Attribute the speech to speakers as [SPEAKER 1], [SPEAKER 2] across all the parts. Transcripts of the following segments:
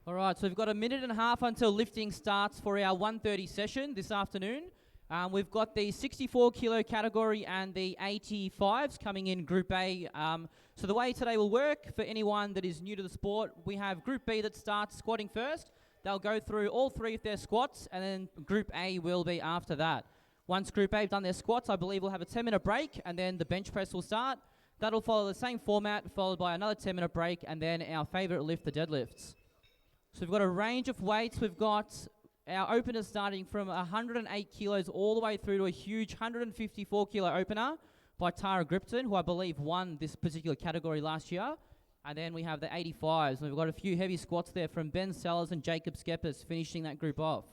[SPEAKER 1] All right, so we've got a minute and a half until lifting starts for our 1:30 session this afternoon. We've got the 64 kilo category and the 85s coming in Group A. So the way today will work for anyone that is new to the sport, we have Group B that starts squatting first. They'll go through all three of their squats, and then Group A will be after that. Once Group A have done their squats, I believe we'll have a 10-minute break, and then the bench press will start. That'll follow the same format, followed by another 10-minute break, and then our favourite lift, the deadlifts. So we've got a range of weights. We've got our openers starting from 108 kilos all the way through to a huge 154 kilo opener by Tara Gripton, who I believe won this particular category last year. And then we have the 85s. And we've got a few heavy squats there from Ben Sellers and Jacob Skeppers finishing that group off.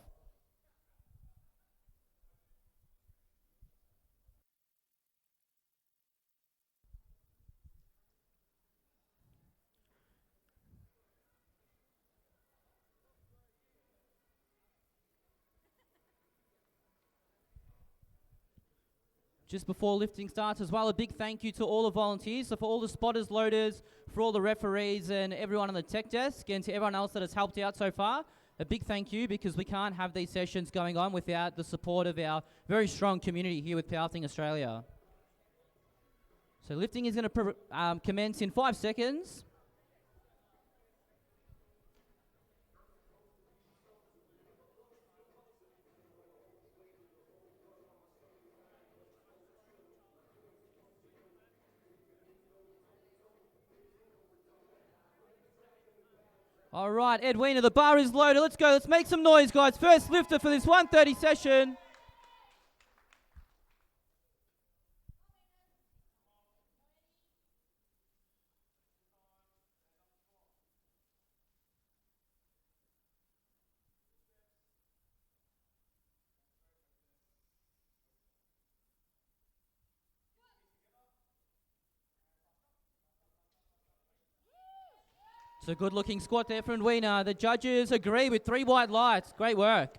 [SPEAKER 1] Just before lifting starts as well, a big thank you to all the volunteers. So for all the spotters, loaders, for all the referees and everyone on the tech desk, and to everyone else that has helped out so far, a big thank you, because we can't have these sessions going on without the support of our very strong community here with Powerlifting Australia. So lifting is going to commence in 5 seconds. All right, Edwina, the bar is loaded. Let's go. Let's make some noise, guys. First lifter for this 1:30 session. It's a good-looking squat there from Edwina. The judges agree with 3 white lights. Great work.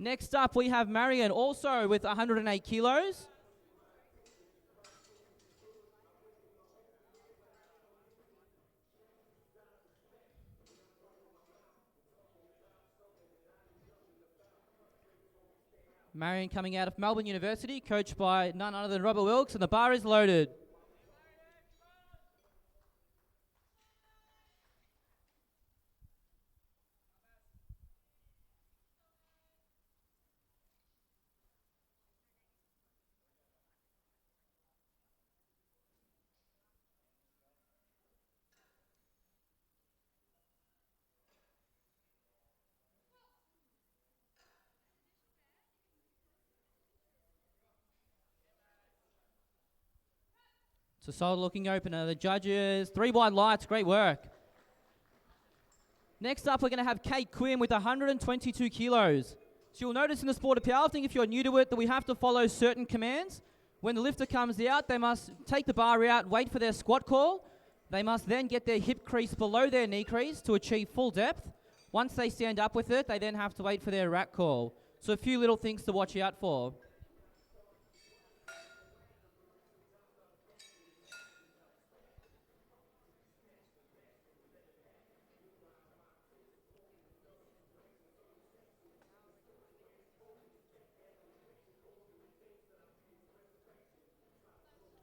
[SPEAKER 1] Next up, we have Marion, also with 108 kilos. Marion coming out of Melbourne University, coached by none other than Robert Wilkes, and the bar is loaded. It's a solid looking opener. The judges, 3 wide lights, great work. Next up, we're going to have Kate Quinn with 122 kilos. So you'll notice in the sport of powerlifting, if you're new to it, that we have to follow certain commands. When the lifter comes out, they must take the bar out, wait for their squat call. They must then get their hip crease below their knee crease to achieve full depth. Once they stand up with it, they then have to wait for their rack call. So a few little things to watch out for.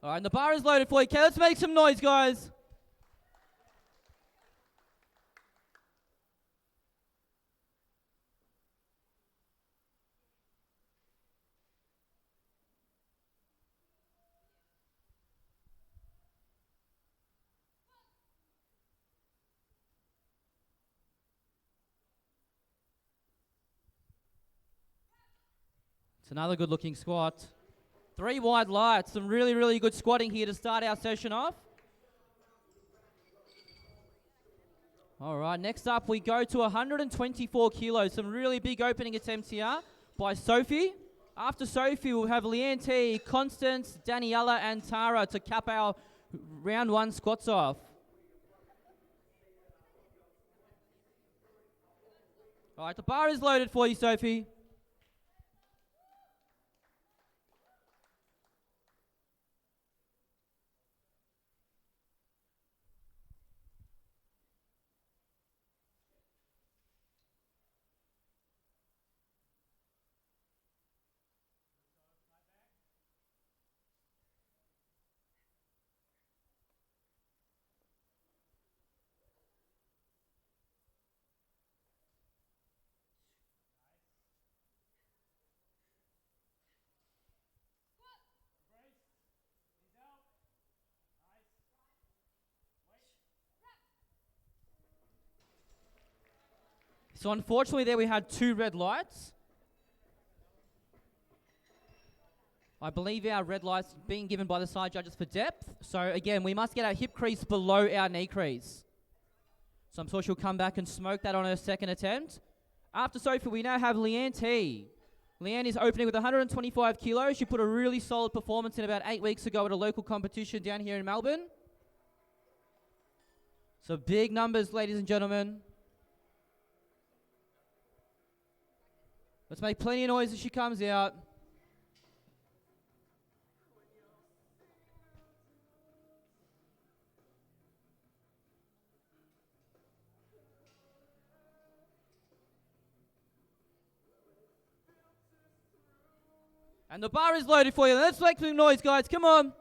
[SPEAKER 1] All right, and the bar is loaded for you. Okay, let's make some noise, guys. It's another good-looking squat. 3 wide lights. Some really, really good squatting here to start our session off. All right, next up we go to 124 kilos. Some really big opening attempts here by Sophie. After Sophie, we'll have Leanne T, Constance, Daniela, and Tara to cap our round 1 squats off. All right, the bar is loaded for you, Sophie. So unfortunately there we had 2 red lights. I believe our red lights being given by the side judges for depth. So again, we must get our hip crease below our knee crease. So I'm sure she'll come back and smoke that on her second attempt. After Sophie, we now have Leanne T. Leanne is opening with 125 kilos. She put a really solid performance in about 8 weeks ago at a local competition down here in Melbourne. So big numbers, ladies and gentlemen. Let's make plenty of noise as she comes out. And the bar is loaded for you. Let's make some noise, guys. Come on.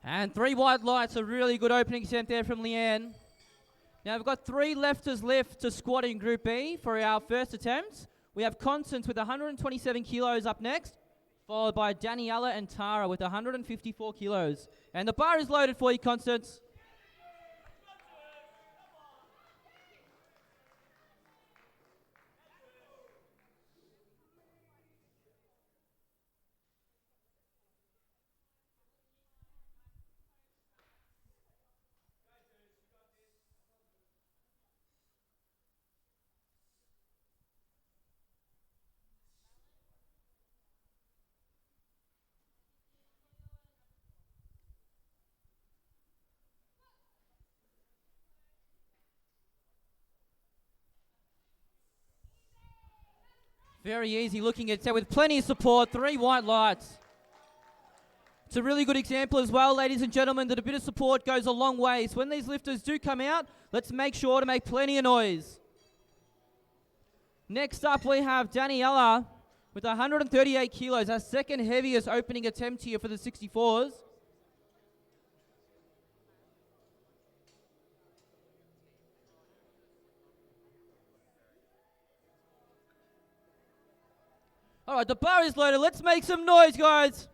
[SPEAKER 1] And 3 white lights, a really good opening attempt there from Leanne. Now we've got 3 lefters left to squat in Group B for our first attempt. We have Constance with 127 kilos up next, followed by Daniela and Tara with 154 kilos. And the bar is loaded for you, Constance. Very easy looking at it with plenty of support, 3 white lights. It's a really good example as well, ladies and gentlemen, that a bit of support goes a long way. So when these lifters do come out, let's make sure to make plenty of noise. Next up, we have Daniela with 138 kilos, our second heaviest opening attempt here for the 64s. All right, the bar is loaded. Let's make some noise, guys.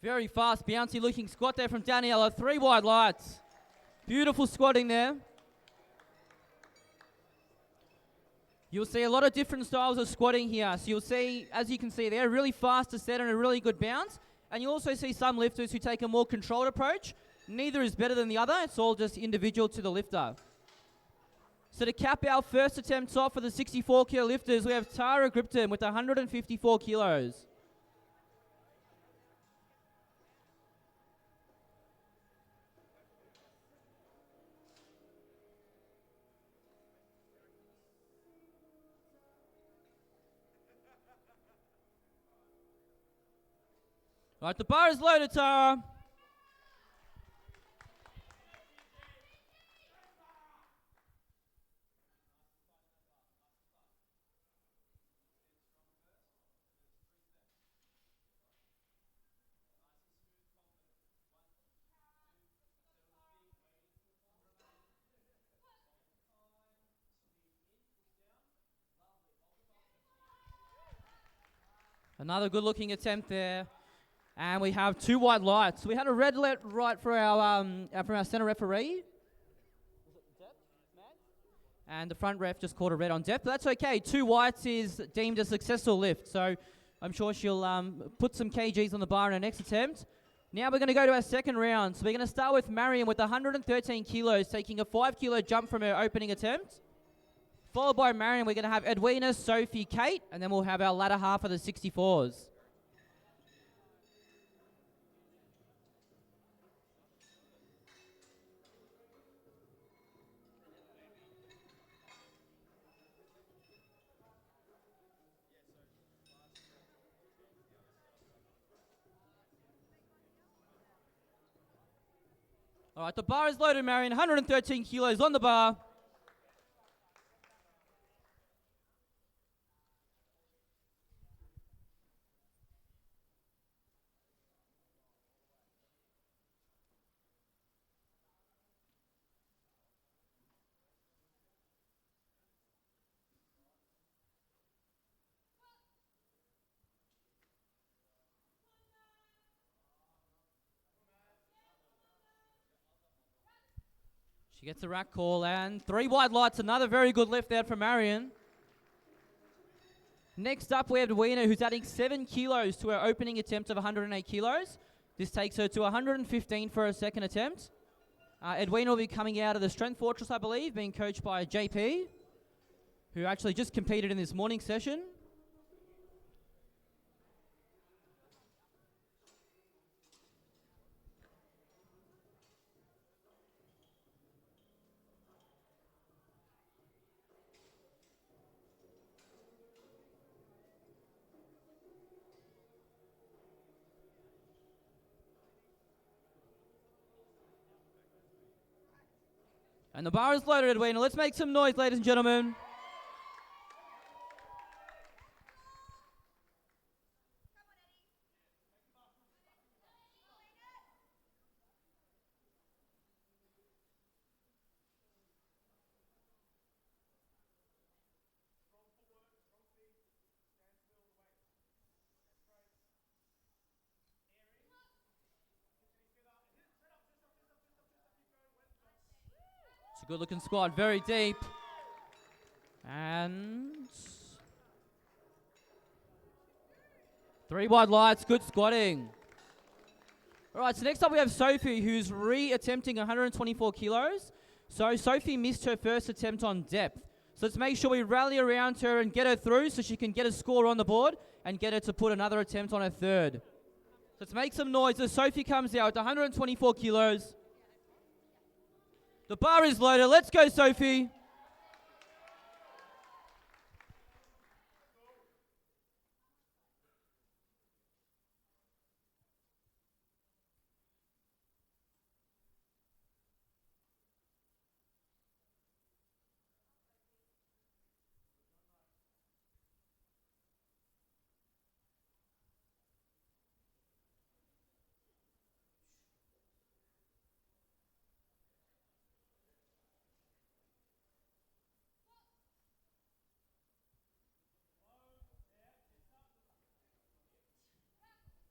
[SPEAKER 1] Very fast, bouncy looking squat there from Daniela. 3 wide lights. Beautiful squatting there. You'll see a lot of different styles of squatting here. So you'll see, as you can see there, really fast to set and a really good bounce. And you'll also see some lifters who take a more controlled approach. Neither is better than the other. It's all just individual to the lifter. So to cap our first attempts off for the 64 kilo lifters, we have Tara Gripton with 154 kilos. Right, the bar is loaded, Tara. Another good looking attempt there. And we have 2 white lights. We had a red light for our center referee. And the front ref just called a red on depth. But that's okay. 2 whites is deemed a successful lift. So I'm sure she'll put some kgs on the bar in her next attempt. Now we're going to go to our second round. So we're going to start with Mariam with 113 kilos, taking a 5 kilo jump from her opening attempt. Followed by Marion, we're going to have Edwina, Sophie, Kate, and then we'll have our latter half of the 64s. All right, the bar is loaded, Marion. 113 kilos on the bar. She gets a rack call, and 3 wide lights. Another very good lift out from Marion. Next up, we have Edwina, who's adding 7 kilos to her opening attempt of 108 kilos. This takes her to 115 for her second attempt. Edwina will be coming out of the Strength Fortress, I believe, being coached by JP, who actually just competed in this morning session. And the bar is loaded, Edwina. Let's make some noise, ladies and gentlemen. It's a good looking squat, very deep. And 3 wide lights, good squatting. All right, so next up we have Sophie, who's re-attempting 124 kilos. So Sophie missed her first attempt on depth. So let's make sure we rally around her and get her through so she can get a score on the board and get her to put another attempt on her third. So let's make some noise as Sophie comes out with 124 kilos. The bar is loaded. Let's go, Sophie.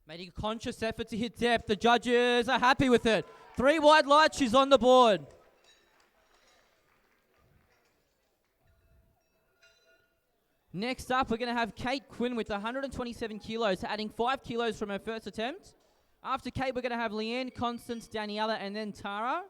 [SPEAKER 1] Making a conscious effort to hit depth. The judges are happy with it. 3 wide lights, she's on the board. Next up, we're going to have Kate Quinn with 127 kilos, adding 5 kilos from her first attempt. After Kate, we're going to have Leanne, Constance, Daniela, and then Tara.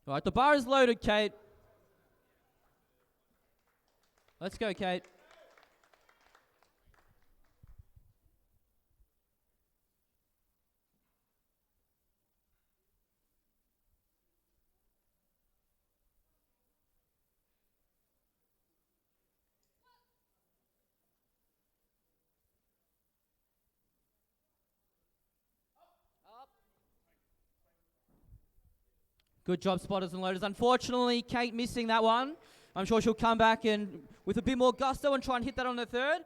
[SPEAKER 1] All right, the bar is loaded, Kate. Let's go, Kate. Good job, spotters and loaders. Unfortunately, Kate missing that one. I'm sure she'll come back and with a bit more gusto and try and hit that on the third.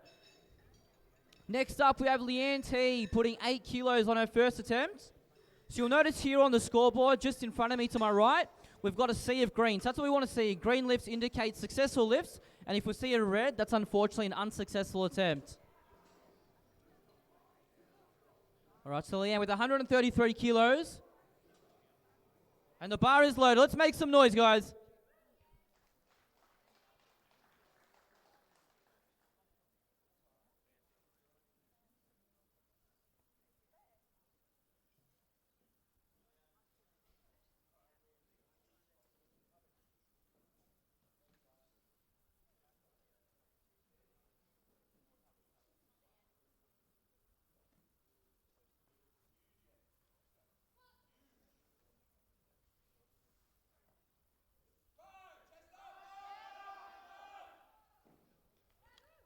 [SPEAKER 1] Next up, we have Leanne T putting 8 kilos on her first attempt. So you'll notice here on the scoreboard, just in front of me to my right, we've got a sea of greens. That's what we want to see. Green lifts indicate successful lifts, and if we see a red, that's unfortunately an unsuccessful attempt. All right, so Leanne with 133 kilos. And the bar is loaded. Let's make some noise, guys.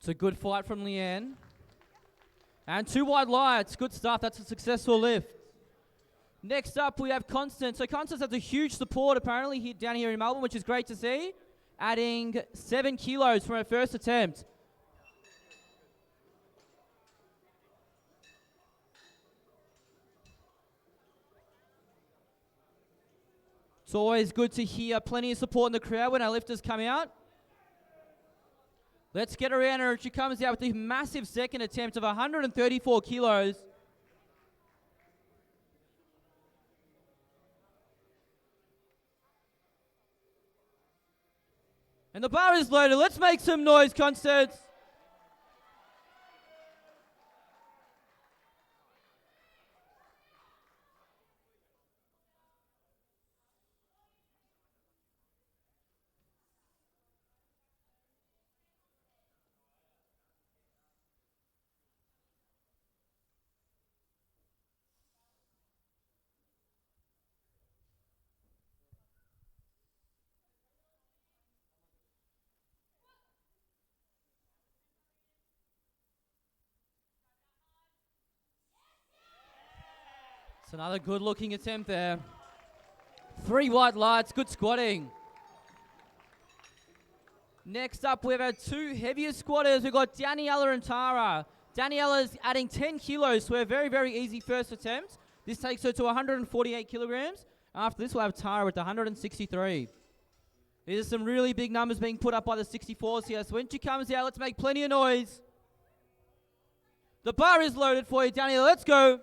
[SPEAKER 1] It's a good fight from Leanne. And 2 wide lights. Good stuff. That's a successful lift. Next up, we have Constance. So Constance has a huge support apparently down here in Melbourne, which is great to see. Adding 7 kilos from her first attempt. It's always good to hear plenty of support in the crowd when our lifters come out. Let's get around her. She comes out with this massive second attempt of 134 kilos. And the bar is loaded. Let's make some noise, Constance. It's another good-looking attempt there. 3 white lights, good squatting. Next up, we've had 2 heavier squatters. We've got Daniela and Tara. Daniela's adding 10 kilos to her very, very easy first attempt. This takes her to 148 kilograms. After this, we'll have Tara with 163. These are some really big numbers being put up by the 64s here. So when she comes out, let's make plenty of noise. The bar is loaded for you, Daniela. Let's go.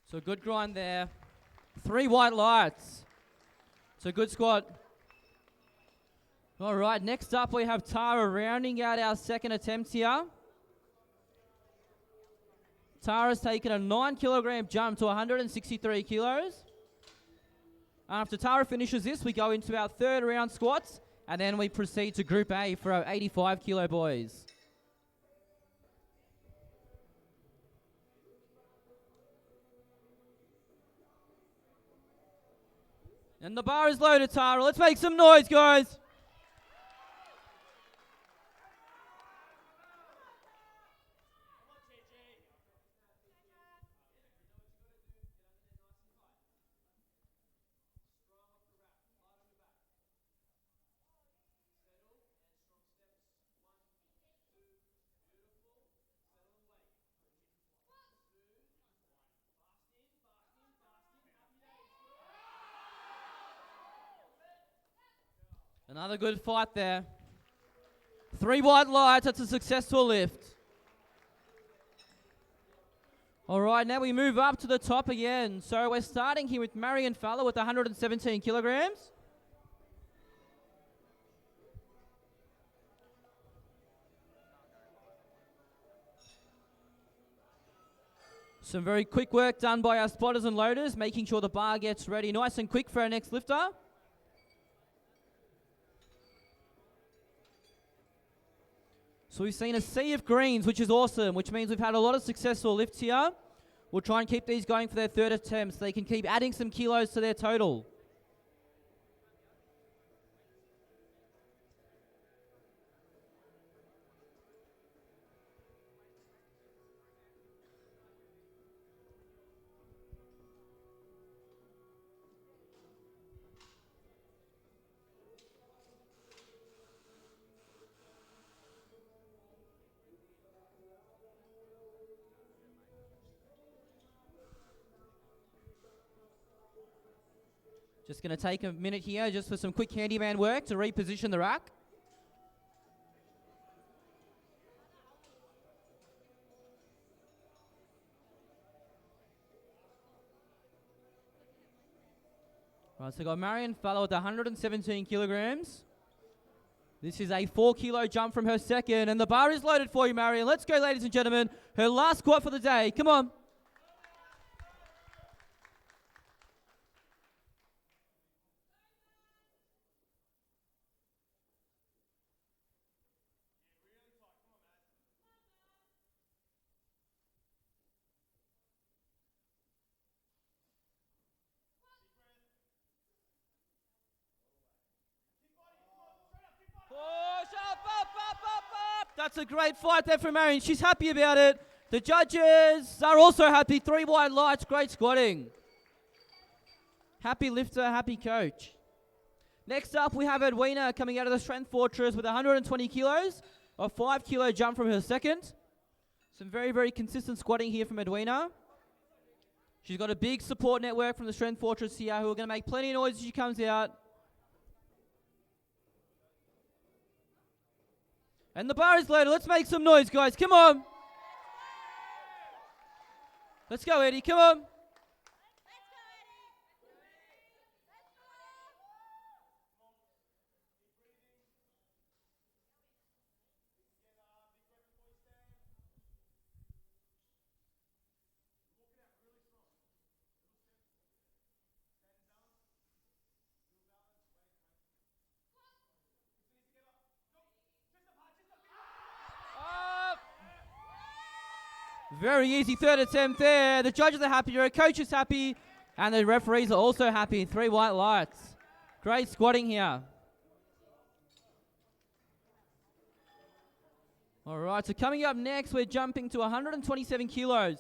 [SPEAKER 1] So good grind there. 3 white lights. So good squat. All right, next up we have Tara rounding out our second attempt here. Tara's taken a 9 kilogram jump to 163 kilos. After Tara finishes this, we go into our third round squats, and then we proceed to Group A for our 85 kilo boys. And the bar is loaded, Tara. Let's make some noise, guys. Another good fight there. 3 white lights, that's a successful lift. All right, now we move up to the top again. So we're starting here with Marion Fowler with 117 kilograms. Some very quick work done by our spotters and loaders, making sure the bar gets ready nice and quick for our next lifter. So we've seen a sea of greens, which is awesome, which means we've had a lot of successful lifts here. We'll try and keep these going for their third attempt so they can keep adding some kilos to their total. Just going to take a minute here just for some quick handyman work to reposition the rack. Right, so we've got Marion Fallow with 117 kilograms. This is a 4 kilo jump from her second, and the bar is loaded for you, Marion. Let's go, ladies and gentlemen. Her last squat for the day. Come on. That's a great fight there from Marion. She's happy about it. The judges are also happy. 3 white lights. Great squatting. Happy lifter, happy coach. Next up, we have Edwina coming out of the Strength Fortress with 120 kilos. A 5 kilo jump from her second. Some very, very consistent squatting here from Edwina. She's got a big support network from the Strength Fortress here who are going to make plenty of noise as she comes out. And the bar is loaded. Let's make some noise, guys. Come on. Let's go, Eddie. Come on. Very easy third attempt there. The judges are happy, your coach is happy, and the referees are also happy. 3 white lights. Great squatting here. All right, so coming up next, we're jumping to 127 kilos.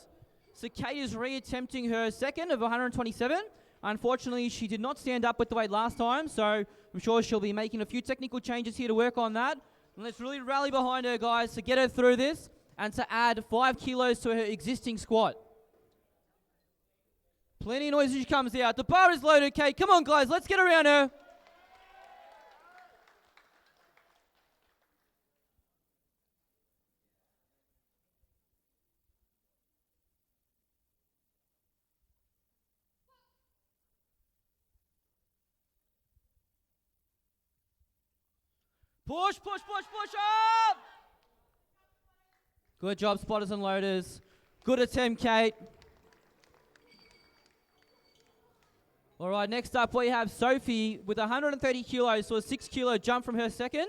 [SPEAKER 1] So Kate is re-attempting her second of 127. Unfortunately, she did not stand up with the weight last time, so I'm sure she'll be making a few technical changes here to work on that. And let's really rally behind her, guys, to get her through this and to add 5 kilos to her existing squat. Plenty of noise as she comes out. The bar is loaded, Kate. Come on, guys. Let's get around her. Push, push, push, push up! Good job, spotters and loaders. Good attempt, Kate. All right, next up we have Sophie with 130 kilos, so a 6 kilo jump from her second.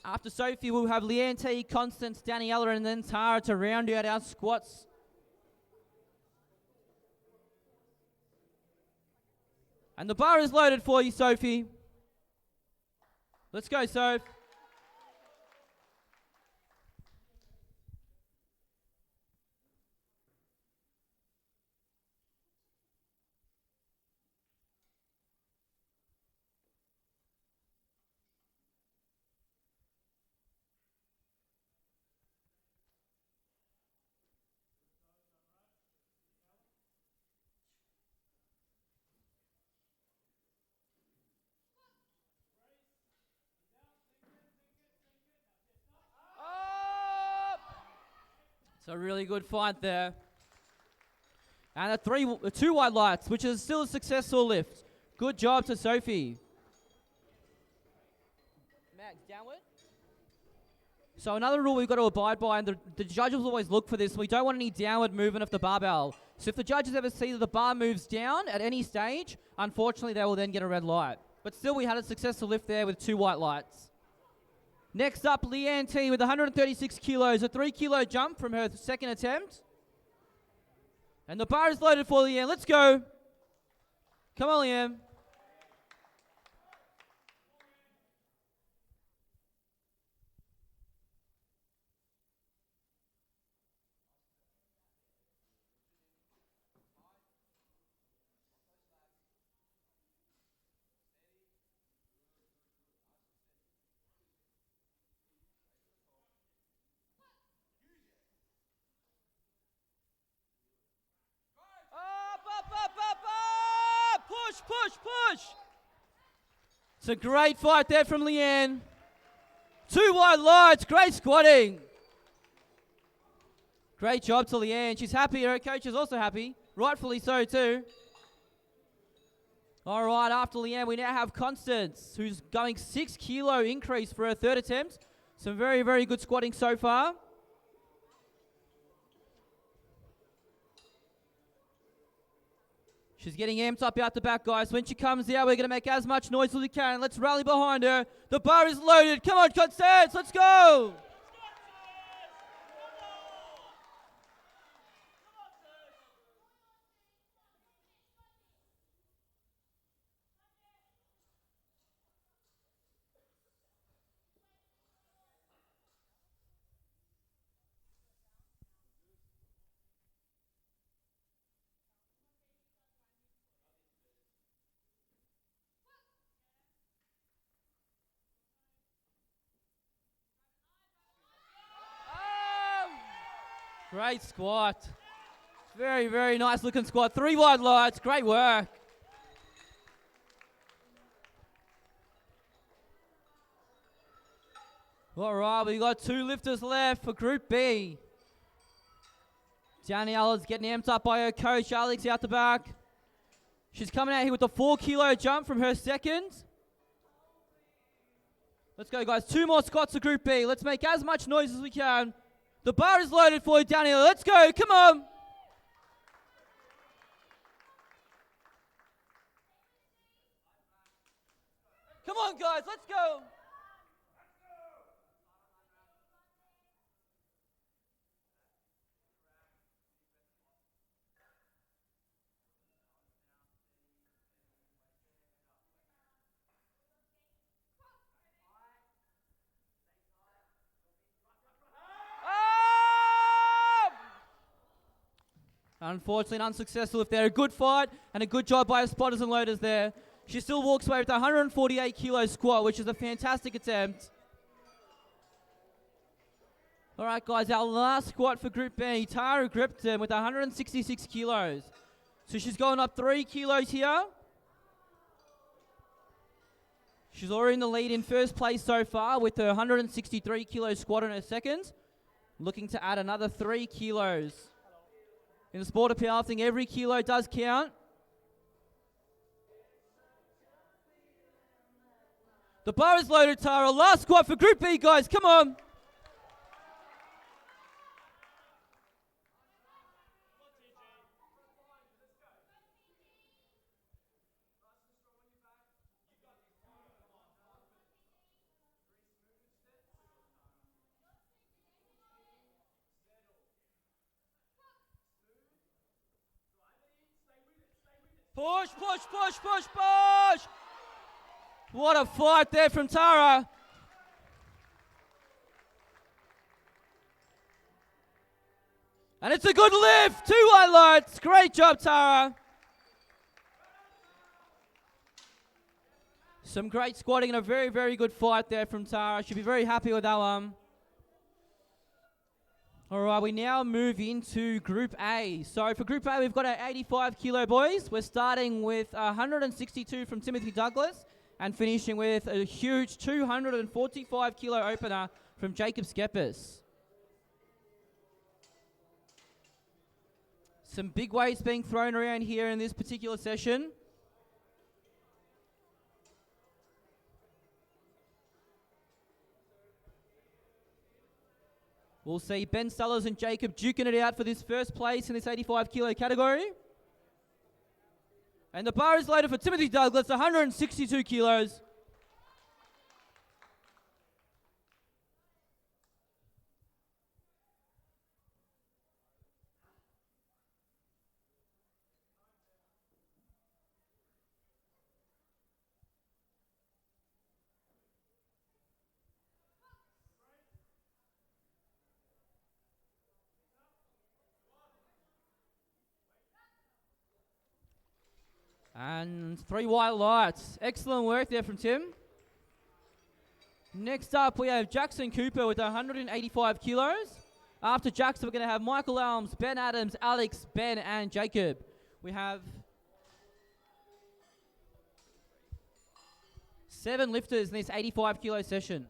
[SPEAKER 1] After Sophie, we'll have Leanne T, Constance, Daniela, and then Tara to round out our squats. And the bar is loaded for you, Sophie. Let's go, Soph. It's a really good fight there. And the 2 white lights, which is still a successful lift. Good job to Sophie. Max, downward. So another rule we've got to abide by, and the judges always look for this, we don't want any downward movement of the barbell. So if the judges ever see that the bar moves down at any stage, unfortunately they will then get a red light. But still we had a successful lift there with 2 white lights. Next up, Leanne T with 136 kilos, a 3 kilo jump from her second attempt. And the bar is loaded for Leanne. Let's go. Come on, Leanne. Push, push, push. It's a great fight there from Leanne. 2 white lights, great squatting. Great job to Leanne. She's happy, her coach is also happy. Rightfully so too. All right, after Leanne, we now have Constance, who's going 6 kilo increase for her third attempt. Some very, very good squatting so far. She's getting amped up out the back, guys. When she comes out, we're going to make as much noise as we can. Let's rally behind her. The bar is loaded. Come on, Constance, let's go. Great squat. Very, very nice looking squat. 3 wide lights. Great work. All right, we got 2 lifters left for Group B. Danielle is getting amped up by her coach, Alex, out the back. She's coming out here with a 4 kilo jump from her second. Let's go, guys. 2 more squats for Group B. Let's make as much noise as we can. The bar is loaded for you, Danielle. Let's go. Come on. Come on, guys. Let's go. Unfortunately, unsuccessful if they're a good fight and a good job by our spotters and loaders there. She still walks away with a 148 kilo squat, which is a fantastic attempt. All right, guys, our last squat for Group B, Tara Gripton with 166 kilos. So she's going up 3 kilos here. She's already in the lead in first place so far with her 163 kilo squat in her second. Looking to add another 3 kilos. In the sport of powerlifting, every kilo does count. The bar is loaded, Tara. Last squat for Group B, guys. Come on. Push, push, push, push, push. What a fight there from Tara. And it's a good lift. 2 highlights. Great job, Tara. Some great squatting and a very, very good fight there from Tara. She'll be very happy with that one. All right, we now move into Group A. So for Group A, we've got our 85 kilo boys. We're starting with 162 from Timothy Douglas and finishing with a huge 245 kilo opener from Jacob Skeppers. Some big weights being thrown around here in this particular session. We'll see Ben Sellers and Jacob duking it out for this first place in this 85 kilo category. And the bar is loaded for Timothy Douglas, 162 kilos. And 3 white lights. Excellent work there from Tim. Next up, we have Jackson Cooper with 185 kilos. After Jackson, we're going to have Michael Elms, Ben Adams, Alex, Ben, and Jacob. We have 7 lifters in this 85 kilo session.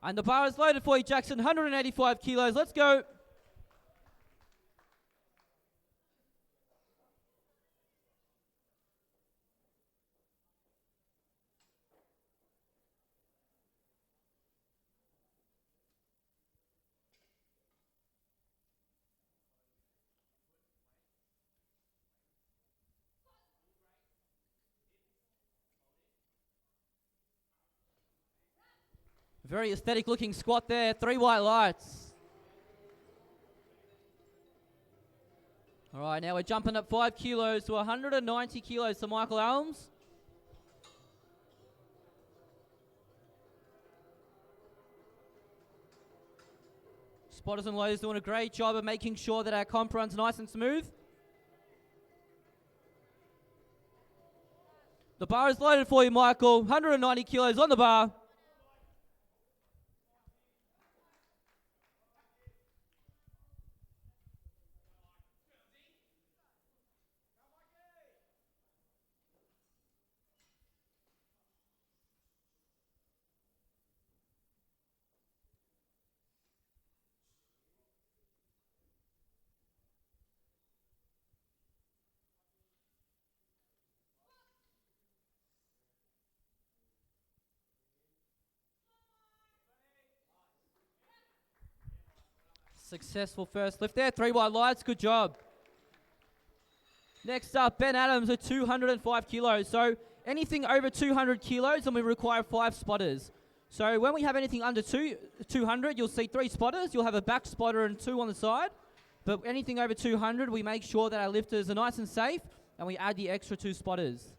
[SPEAKER 1] And the bar is loaded for you, Jackson. 185 kilos. Let's go. Very aesthetic looking squat there. 3 white lights. All right, now we're jumping up 5 kilos to 190 kilos to Michael Elms. Spotters and loaders doing a great job of making sure that our comp run's nice and smooth. The bar is loaded for you, Michael. 190 kilos on the bar. Successful first lift there. 3 white lights. Good job. Next up, Ben Adams at 205 kilos. So anything over 200 kilos, and we require 5 spotters. So when we have anything under 200, you'll see 3 spotters. You'll have a back spotter and 2 on the side. But anything over 200, we make sure that our lifters are nice and safe, and we add the extra 2 spotters.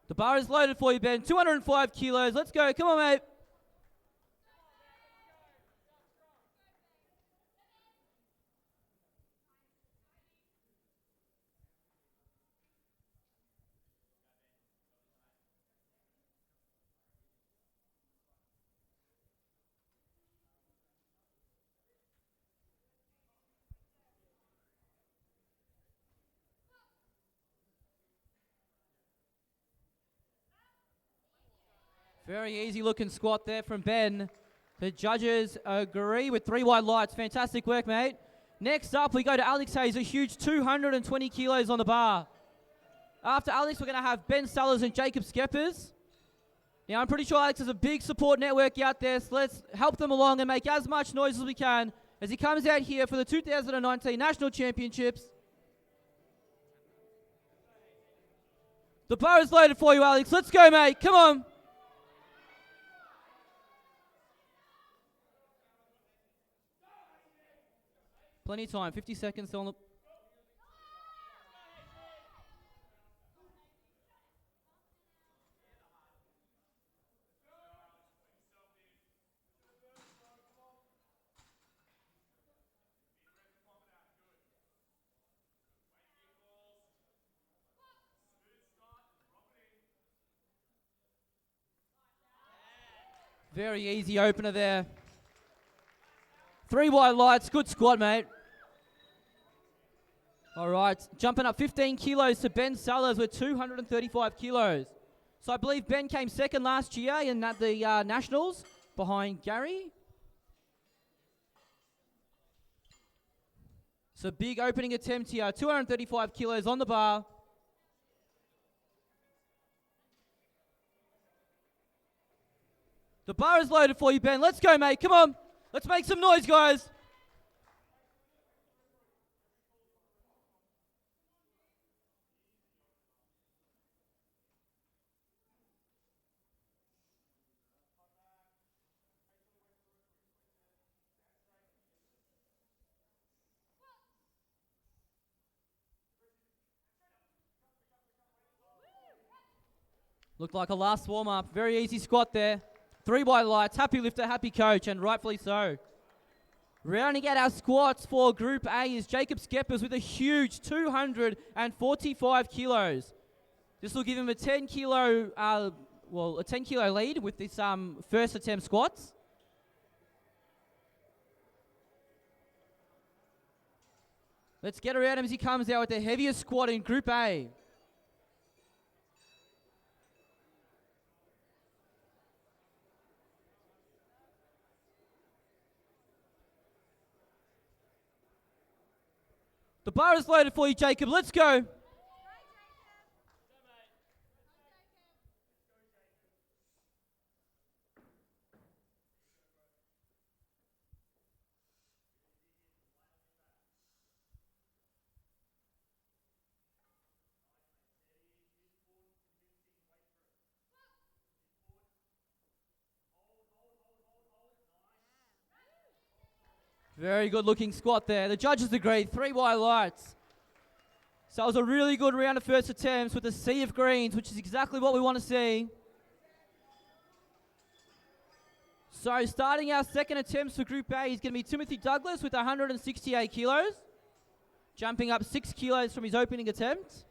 [SPEAKER 1] The bar is loaded for you, Ben. 205 kilos. Let's go. Come on, mate. Very easy looking squat there from Ben. The judges agree with 3 white lights. Fantastic work, mate. Next up, we go to Alex Hayes, a huge 220 kilos on the bar. After Alex, we're going to have Ben Sellers and Jacob Skeppers. Now, I'm pretty sure Alex has a big support network out there, so let's help them along and make as much noise as we can as he comes out here for the 2019 National Championships. The bar is loaded for you, Alex. Let's go, mate. Come on. Plenty of time, 50 seconds on the... Very easy opener there. 3 white lights, good squat, mate. All right, jumping up 15 kilos to Ben Sellers with 235 kilos. So I believe Ben came second last year in the Nationals behind Gary. So big opening attempt here, 235 kilos on the bar. The bar is loaded for you, Ben. Let's go, mate. Come on. Let's make some noise, guys. Looked like a last warm-up. Very easy squat there. 3 white lights. Happy lifter, happy coach, and rightfully so. Rounding out our squats for Group A is Jacob Skeppers with a huge 245 kilos. This will give him a 10 kilo, a 10 kilo lead with this first attempt squats. Let's get around him as he comes out with the heaviest squat in Group A. The bar is loaded for you, Jacob. Let's go. Very good looking squat there. The judges agreed. 3 white lights. So it was a really good round of first attempts with a sea of greens, which is exactly what we want to see. So starting our second attempts for Group A is going to be Timothy Douglas with 168 kilos, jumping up 6 kilos from his opening attempt.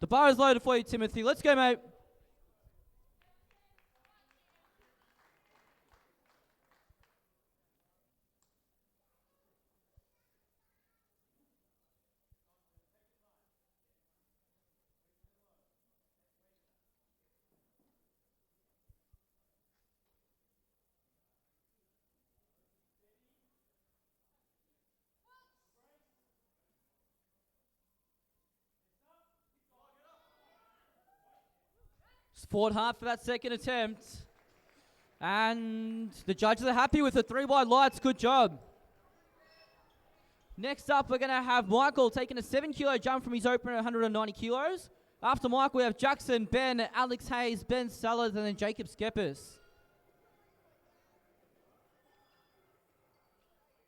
[SPEAKER 1] The bar is loaded for you, Timothy. Let's go, mate. Fought hard for that second attempt. And the judges are happy with the 3 wide lights. Good job. Next up, we're going to have Michael taking a 7 kilo jump from his opener at 190 kilos. After Michael, we have Jackson, Ben, Alex Hayes, Ben Sellers, and then Jacob Skeppers.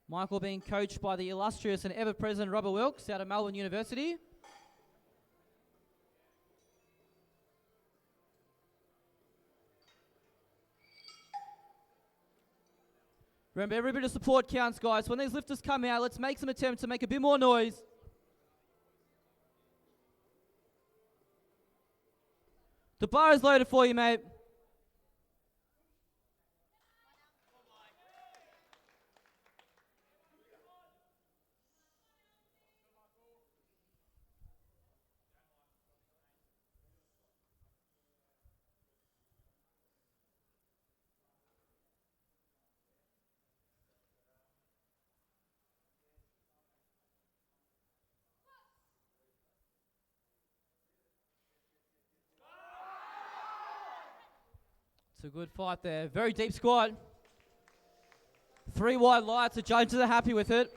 [SPEAKER 1] Michael being coached by the illustrious and ever-present Robert Wilkes out of Melbourne University. Remember, every bit of support counts, guys. When these lifters come out, let's make some attempts to make a bit more noise. The bar is loaded for you, mate. It's a good fight there. Very deep squat. 3 wide lights. The judges are happy with it.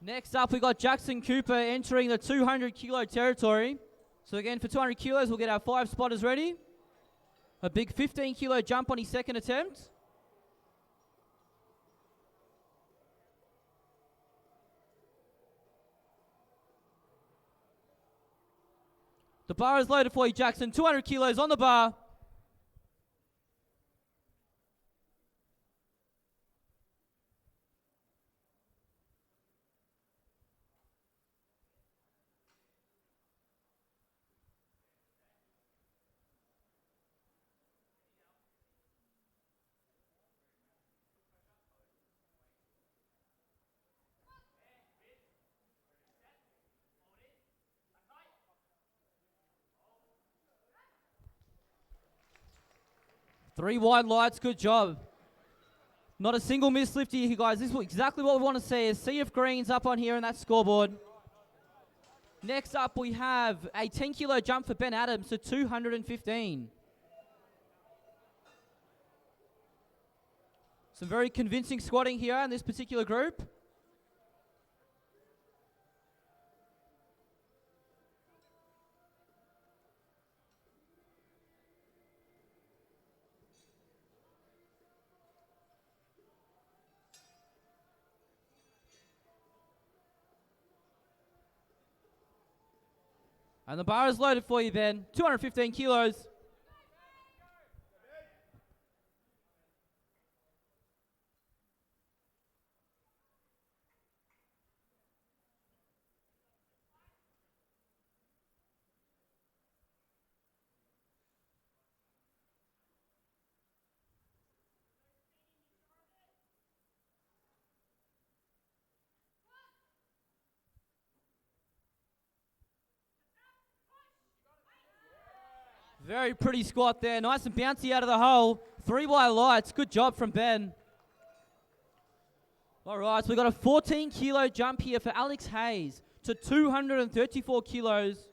[SPEAKER 1] Next up, we got Jackson Cooper entering the 200 kilo territory. So again, for 200 kilos, we'll get our 5 spotters ready. A big 15 kilo jump on his second attempt. The bar is loaded for you, Jackson. 200 kilos on the bar. Three wide lights, good job. Not a single miss lift here, guys. This is exactly what we want to see. A sea of greens up on here in that scoreboard. Next up, we have a 10 kilo jump for Ben Adams to 215. Some very convincing squatting here in this particular group. And the bar is loaded for you, Ben. 215 kilos. Very pretty squat there. Nice and bouncy out of the hole. 3 wide lights. Good job from Ben. All right, so we've got a 14-kilo jump here for Alex Hayes to 234 kilos.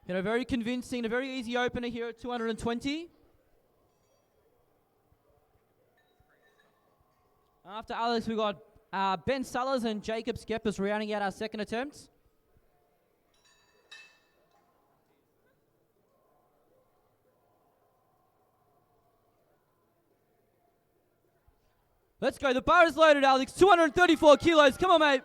[SPEAKER 1] Very convincing, a very easy opener here at 220. After Alex, we've got Ben Sellers and Jacob Skeppers rounding out our second attempts. Let's go. The bar is loaded, Alex. 234 kilos. Come on, mate.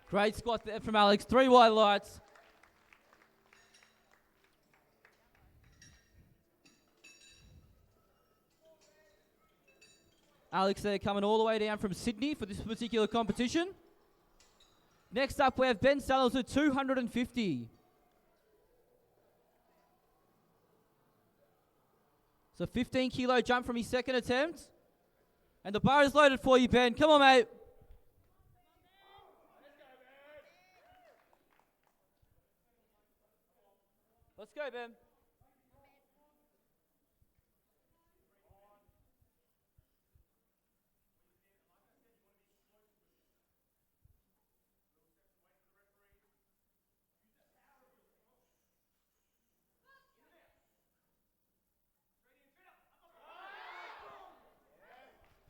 [SPEAKER 1] Great squat there from Alex. 3 wide lights. Alex there coming all the way down from Sydney for this particular competition. Next up, we have Ben Sellers at 250. So 15-kilo jump from his second attempt. And the bar is loaded for you, Ben. Come on, mate. Let's go, Ben.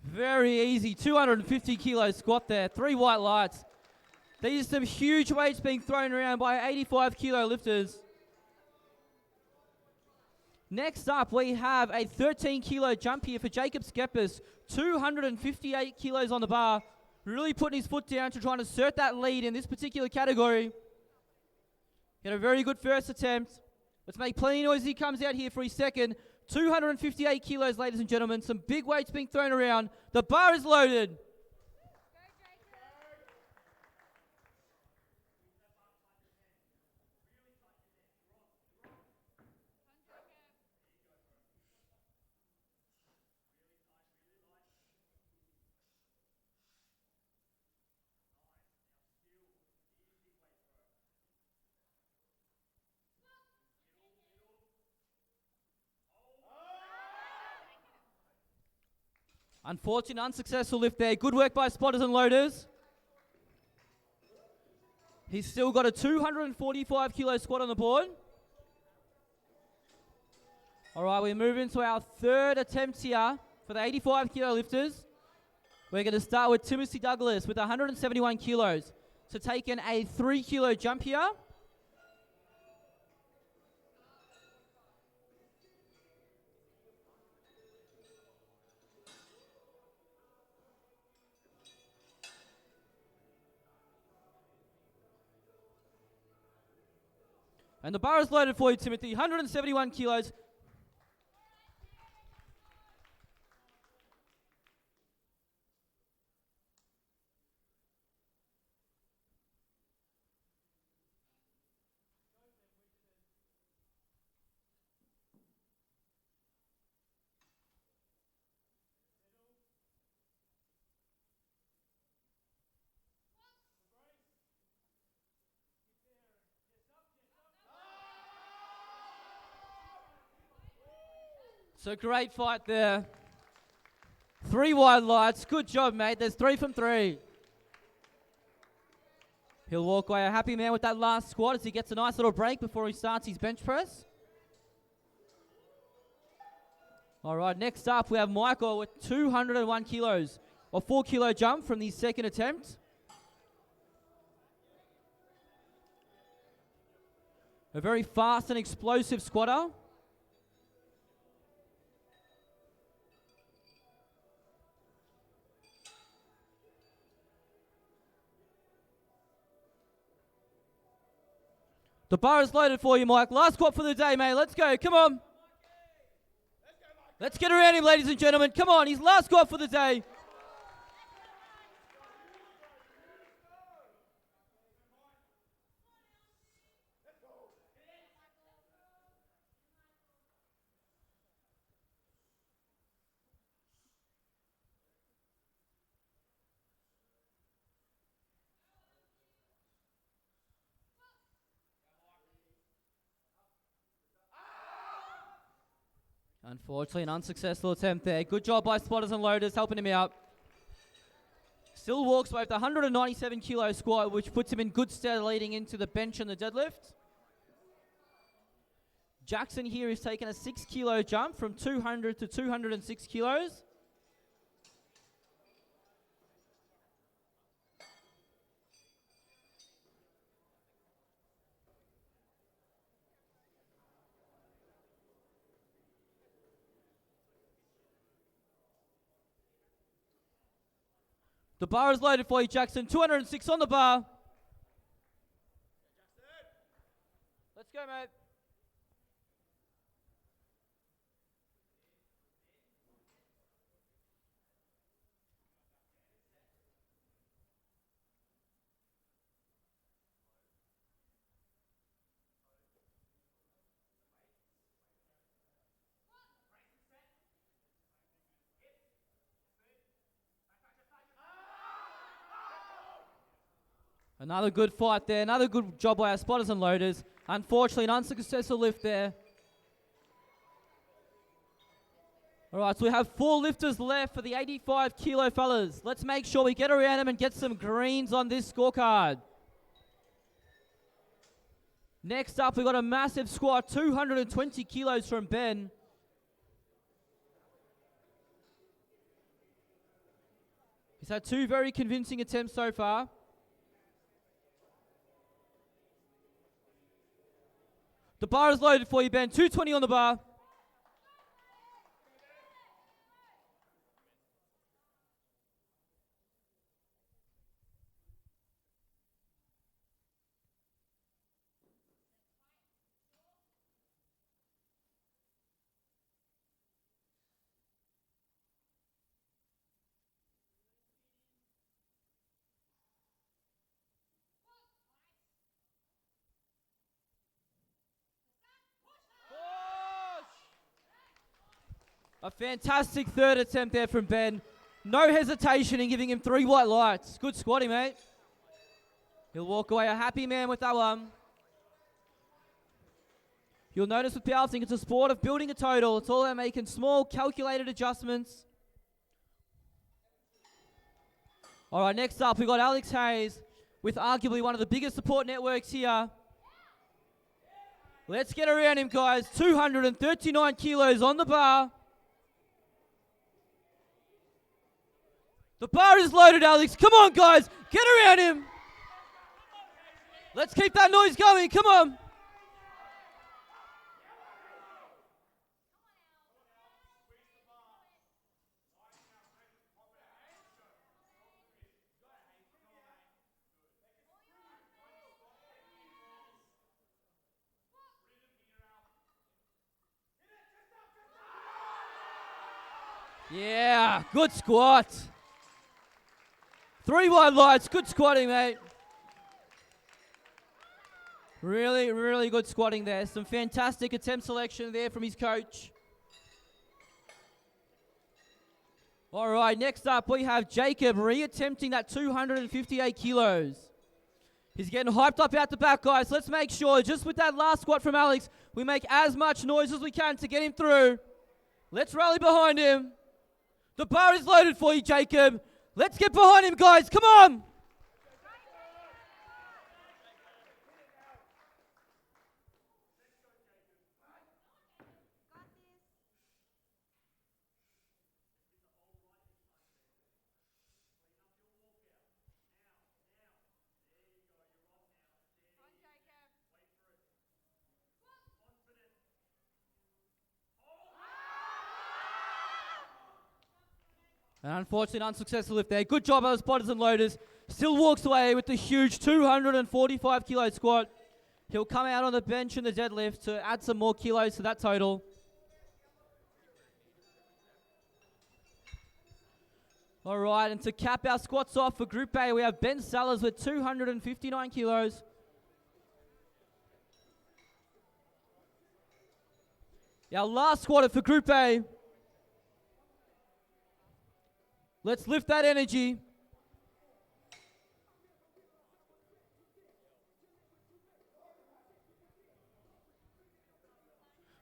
[SPEAKER 1] Very easy, 250-kilo squat there, 3 white lights. These are some huge weights being thrown around by 85-kilo lifters. Next up, we have a 13-kilo jump here for Jacob Skeppers, 258 kilos on the bar, really putting his foot down to try and assert that lead in this particular category. He had a very good first attempt. Let's make plenty of noise as he comes out here for his second. 258 kilos, ladies and gentlemen. Some big weights being thrown around. The bar is loaded. Unfortunate, unsuccessful lift there. Good work by spotters and loaders. He's still got a 245-kilo squat on the board. All right, we move into our third attempt here for the 85-kilo lifters. We're going to start with Timothy Douglas with 171 kilos. So taking a 3-kilo jump here. And the bar is loaded for you, Timothy. 171 kilos. So great fight there. 3 wide lights. Good job, mate. There's 3 from 3. He'll walk away a happy man with that last squat as he gets a nice little break before he starts his bench press. All right, next up we have Michael with 201 kilos. A 4-kilo jump from the second attempt. A very fast and explosive squatter. The bar is loaded for you, Mike. Last squat for the day, mate. Let's go. Come on. Let's get around him, ladies and gentlemen. Come on. His last squat for the day. Unfortunately, an unsuccessful attempt there. Good job by spotters and loaders helping him out. Still walks away with the 197 kilo squat, which puts him in good stead leading into the bench and the deadlift. Jackson here is taking a 6 kilo jump from 200 to 206 kilos. The bar is loaded for you, Jackson. 206 on the bar. Let's go, mate. Another good fight there. Another good job by our spotters and loaders. Unfortunately, an unsuccessful lift there. All right, so we have 4 lifters left for the 85 kilo fellas. Let's make sure we get around them and get some greens on this scorecard. Next up, we've got a massive squat, 220 kilos from Ben. He's had 2 very convincing attempts so far. The bar is loaded for you, Ben. 220 on the bar. A fantastic third attempt there from Ben. No hesitation in giving him 3 white lights. Good squatting, mate. He'll walk away a happy man with that one. You'll notice with powerlifting, it's a sport of building a total. It's all about making small, calculated adjustments. All right, next up, we've got Alex Hayes with arguably one of the biggest support networks here. Let's get around him, guys. 239 kilos on the bar. The bar is loaded, Alex. Come on, guys. Get around him. Let's keep that noise going. Come on. Yeah, good squat. 3 wide lights, good squatting, mate. Really, really good squatting there. Some fantastic attempt selection there from his coach. All right, next up we have Jacob re-attempting that 258 kilos. He's getting hyped up out the back, guys. Let's make sure, just with that last squat from Alex, we make as much noise as we can to get him through. Let's rally behind him. The bar is loaded for you, Jacob. Let's get behind him, guys. Come on. An unfortunate unsuccessful lift there. Good job, our spotters and loaders. Still walks away with the huge 245 kilo squat. He'll come out on the bench in the deadlift to add some more kilos to that total. All right, and to cap our squats off for Group A, we have Ben Sellers with 259 kilos. Our last squatter for Group A. Let's lift that energy.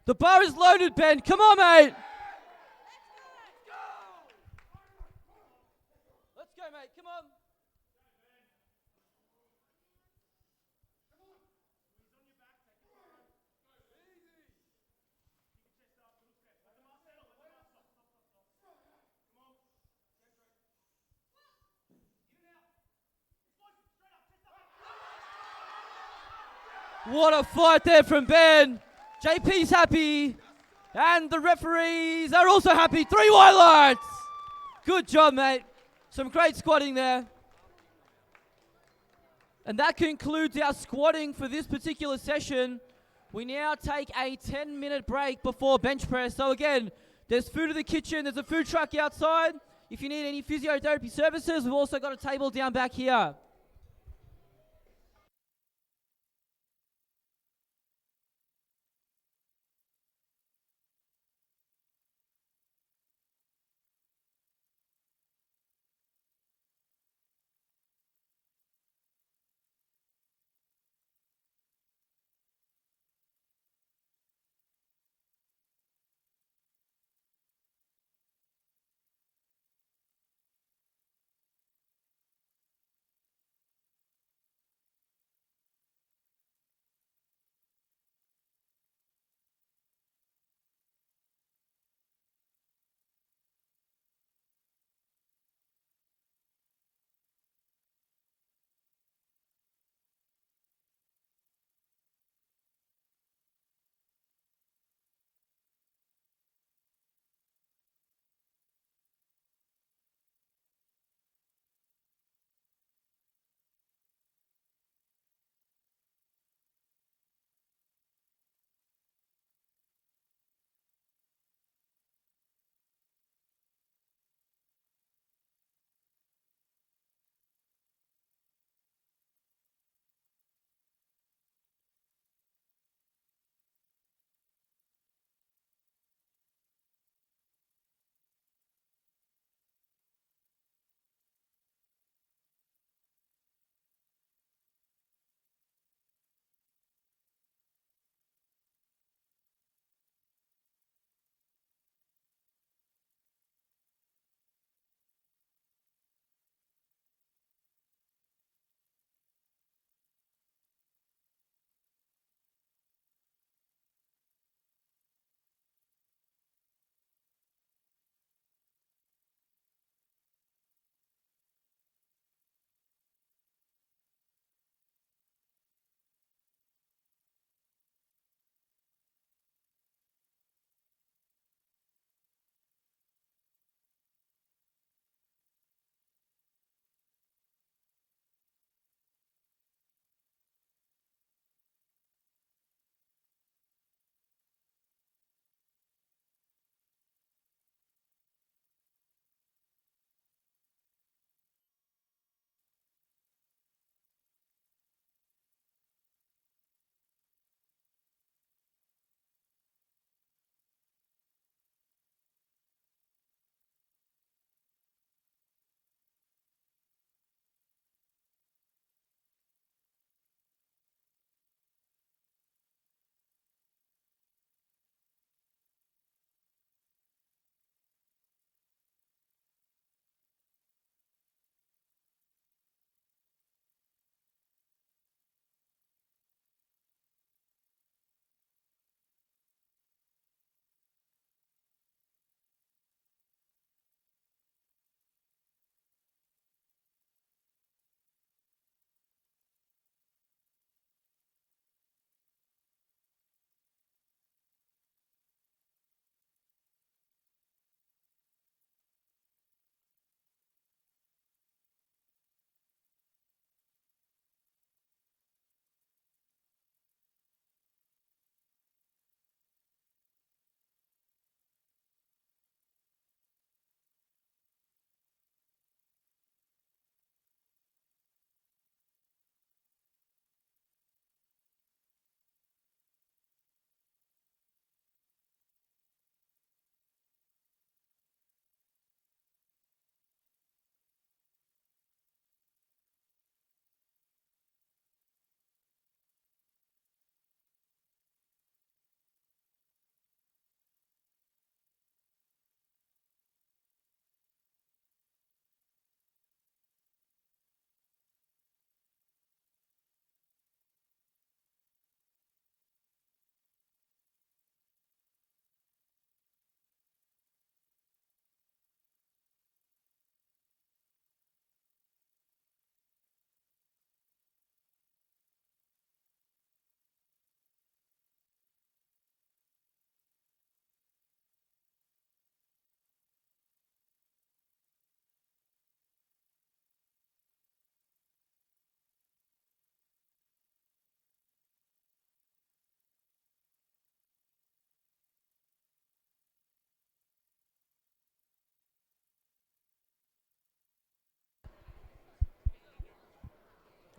[SPEAKER 1] The bar is loaded, Ben. Come on, mate. Let's go, mate. Come on. What a fight there from Ben. JP's happy. And the referees are also happy. 3 white lights. Good job, mate. Some great squatting there. And that concludes our squatting for this particular session. We now take a 10-minute break before bench press. So again, there's food in the kitchen. There's a food truck outside. If you need any physiotherapy services, we've also got a table down back here.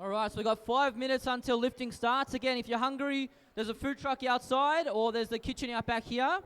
[SPEAKER 1] All right, so we've got 5 minutes until lifting starts. Again, if you're hungry, there's a food truck outside or there's the kitchen out back here.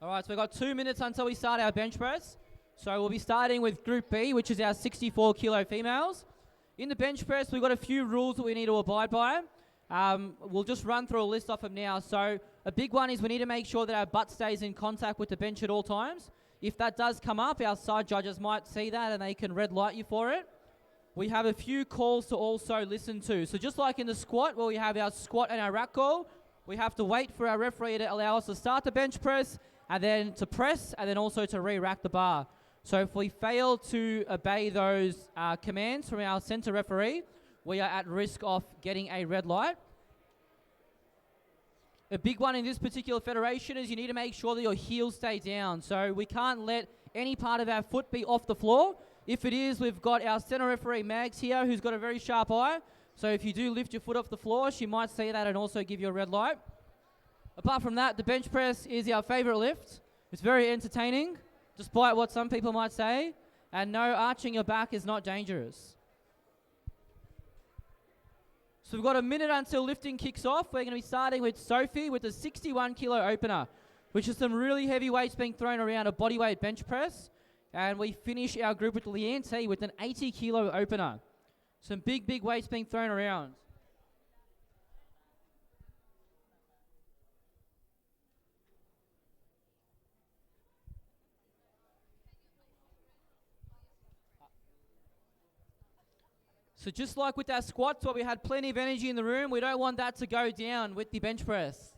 [SPEAKER 1] All right, so we've got 2 minutes until we start our bench press. So we'll be starting with Group B, which is our 64 kilo females. In the bench press, we've got a few rules that we need to abide by. We'll just run through a list off them now. So a big one is we need to make sure that our butt stays in contact with the bench at all times. If that does come up, our side judges might see that and they can red light you for it. We have a few calls to also listen to. So just like in the squat, where we have our squat and our rack call, we have to wait for our referee to allow us to start the bench press, and then to press, and then also to re-rack the bar. So if we fail to obey those commands from our center referee, we are at risk of getting a red light. A big one in this particular federation is you need to make sure that your heels stay down. So we can't let any part of our foot be off the floor. If it is, we've got our center referee Mags here, who's got a very sharp eye. So if you do lift your foot off the floor, she might see that and also give you a red light. Apart from that, the bench press is our favorite lift. It's very entertaining, despite what some people might say. And no, arching your back is not dangerous. So we've got a minute until lifting kicks off. We're going to be starting with Sophie with a 61 kilo opener, which is some really heavy weights being thrown around a bodyweight bench press. And we finish our group with Leanne with an 80 kilo opener. Some big weights being thrown around. So just like with our squats where we had plenty of energy in the room, we don't want that to go down with the bench press.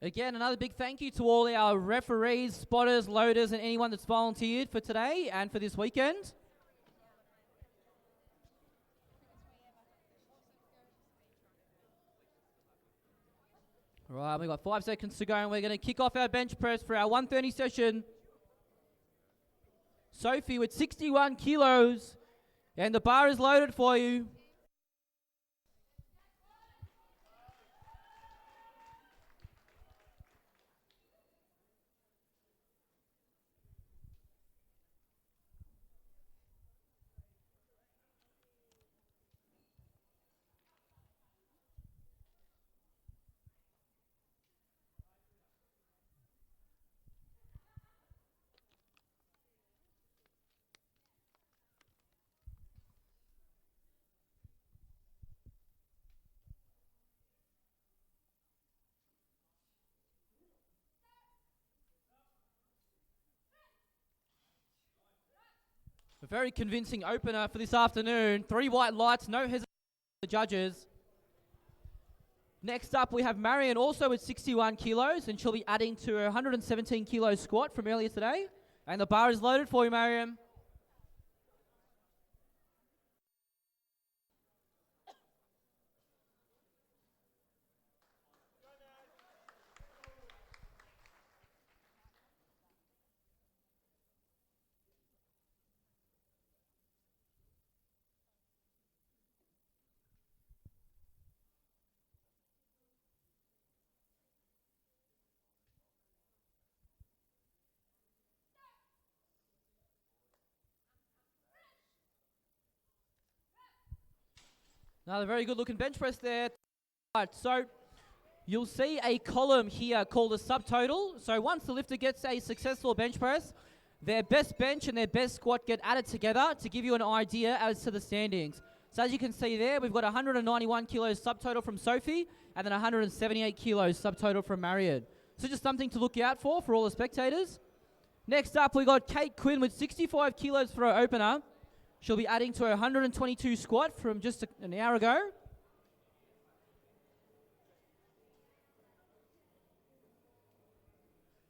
[SPEAKER 1] Again, another big thank you to all our referees, spotters, loaders, and anyone that's volunteered for today and for this weekend. Right, we've got 5 seconds to go, and we're going to kick off our bench press for our 130 session. Sophie with 61 kilos, and the bar is loaded for you. A very convincing opener for this afternoon. 3 white lights, no hesitation for the judges. Next up, we have Marion, also with 61 kilos, and she'll be adding to her 117 kilo squat from earlier today. And the bar is loaded for you, Marion. Another very good looking bench press there. Right, so you'll see a column here called a subtotal. So once the lifter gets a successful bench press, their best bench and their best squat get added together to give you an idea as to the standings. So as you can see there, we've got 191 kilos subtotal from Sophie and then 178 kilos subtotal from Marion. So just something to look out for all the spectators. Next up, we got Kate Quinn with 65 kilos for her opener. She'll be adding to her 122 squat from just an hour ago.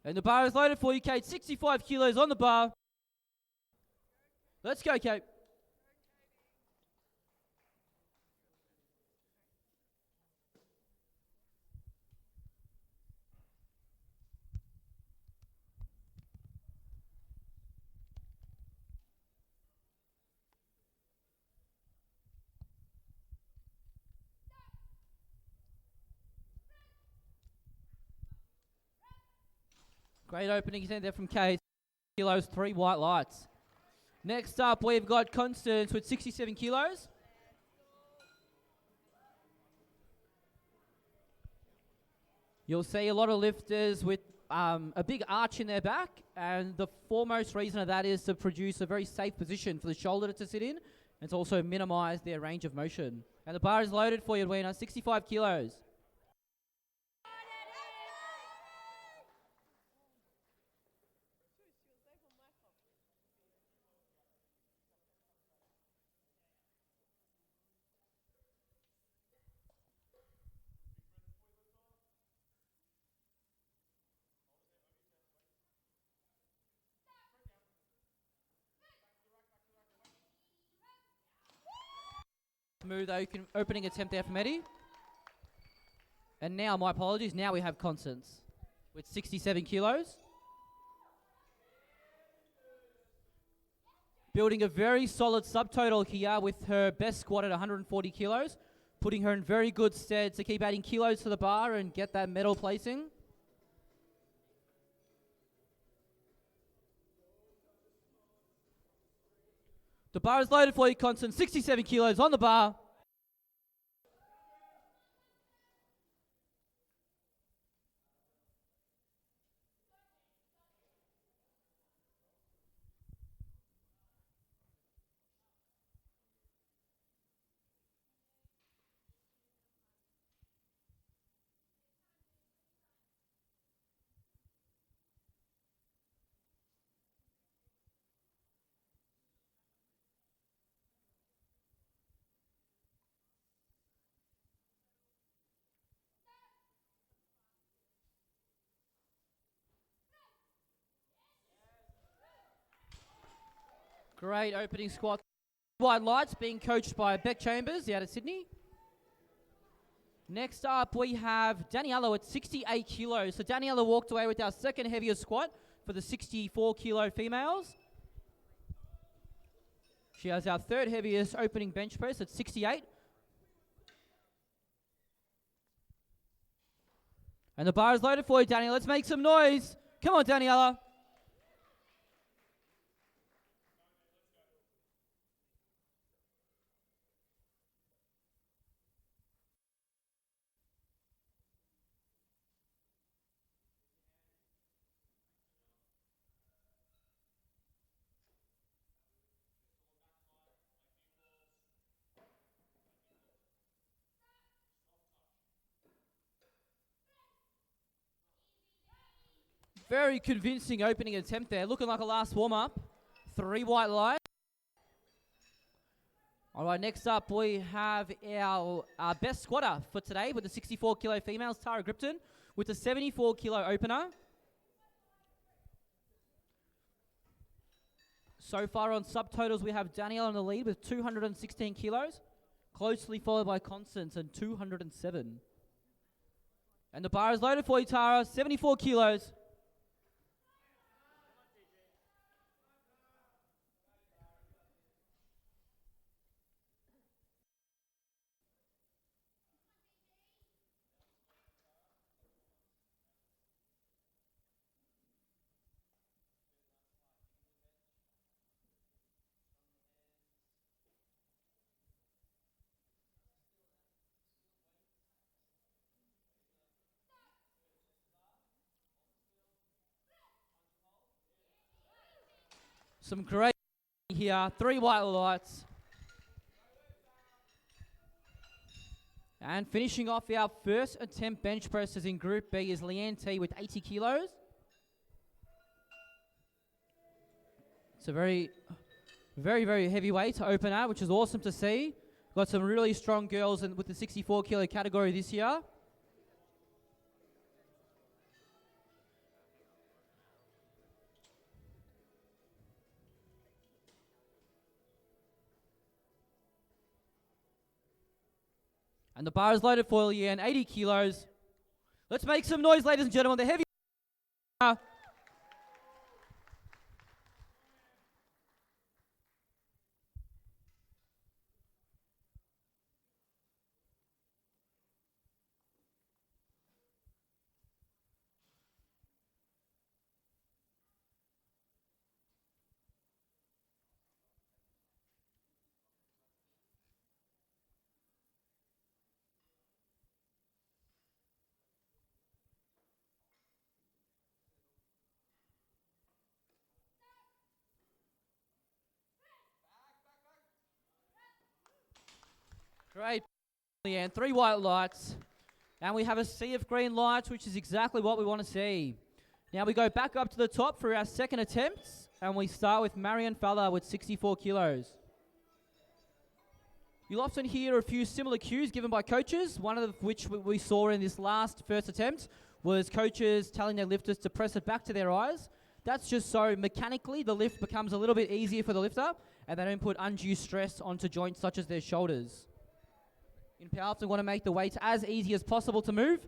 [SPEAKER 1] And the bar is loaded for you, Kate. 65 kilos on the bar. Let's go, Kate. Great opening in there from Kate. Kilos, 3 white lights. Next up, we've got Constance with 67 kilos. You'll see a lot of lifters with a big arch in their back, and the foremost reason of that is to produce a very safe position for the shoulder to sit in, and to also minimize their range of motion. And the bar is loaded for you, Edwina, 65 kilos. Smooth opening attempt there from Eddie. And now, my apologies, now we have Constance with 67 kilos. Building a very solid subtotal here with her best squat at 140 kilos, putting her in very good stead to keep adding kilos to the bar and get that medal placing. The bar is loaded for you, Constance. 67 kilos on the bar. Great opening squat. White lights being coached by Beck Chambers out of Sydney. Next up, we have Daniela at 68 kilos. So Daniela walked away with our second heaviest squat for the 64 kilo females. She has our third heaviest opening bench press at 68. And the bar is loaded for you, Daniela. Let's make some noise. Come on, Daniela. Very convincing opening attempt there. Looking like a last warm-up. 3 white lights. All right, next up we have our best squatter for today with the 64 kilo females, Tara Gripton, with the 74 kilo opener. So far on subtotals, we have Danielle in the lead with 216 kilos, closely followed by Constance and 207. And the bar is loaded for you, Tara, 74 kilos. Some great here, 3 white lights. And finishing off our first attempt bench presses in Group B is Leanne T with 80 kilos. It's a very, very heavy weight to open at, which is awesome to see. Got some really strong girls with the 64 kilo category this year. And the bar is loaded for Leanne, 80 kilos. Let's make some noise, ladies and gentlemen. The heavy. Great, Leanne. 3 white lights. And we have a sea of green lights, which is exactly what we want to see. Now we go back up to the top for our second attempt, and we start with Marion Fowler with 64 kilos. You'll often hear a few similar cues given by coaches, one of which we saw in this first attempt was coaches telling their lifters to press it back to their eyes. That's just so mechanically the lift becomes a little bit easier for the lifter, and they don't put undue stress onto joints such as their shoulders. In powerlifting, we want to make the weights as easy as possible to move.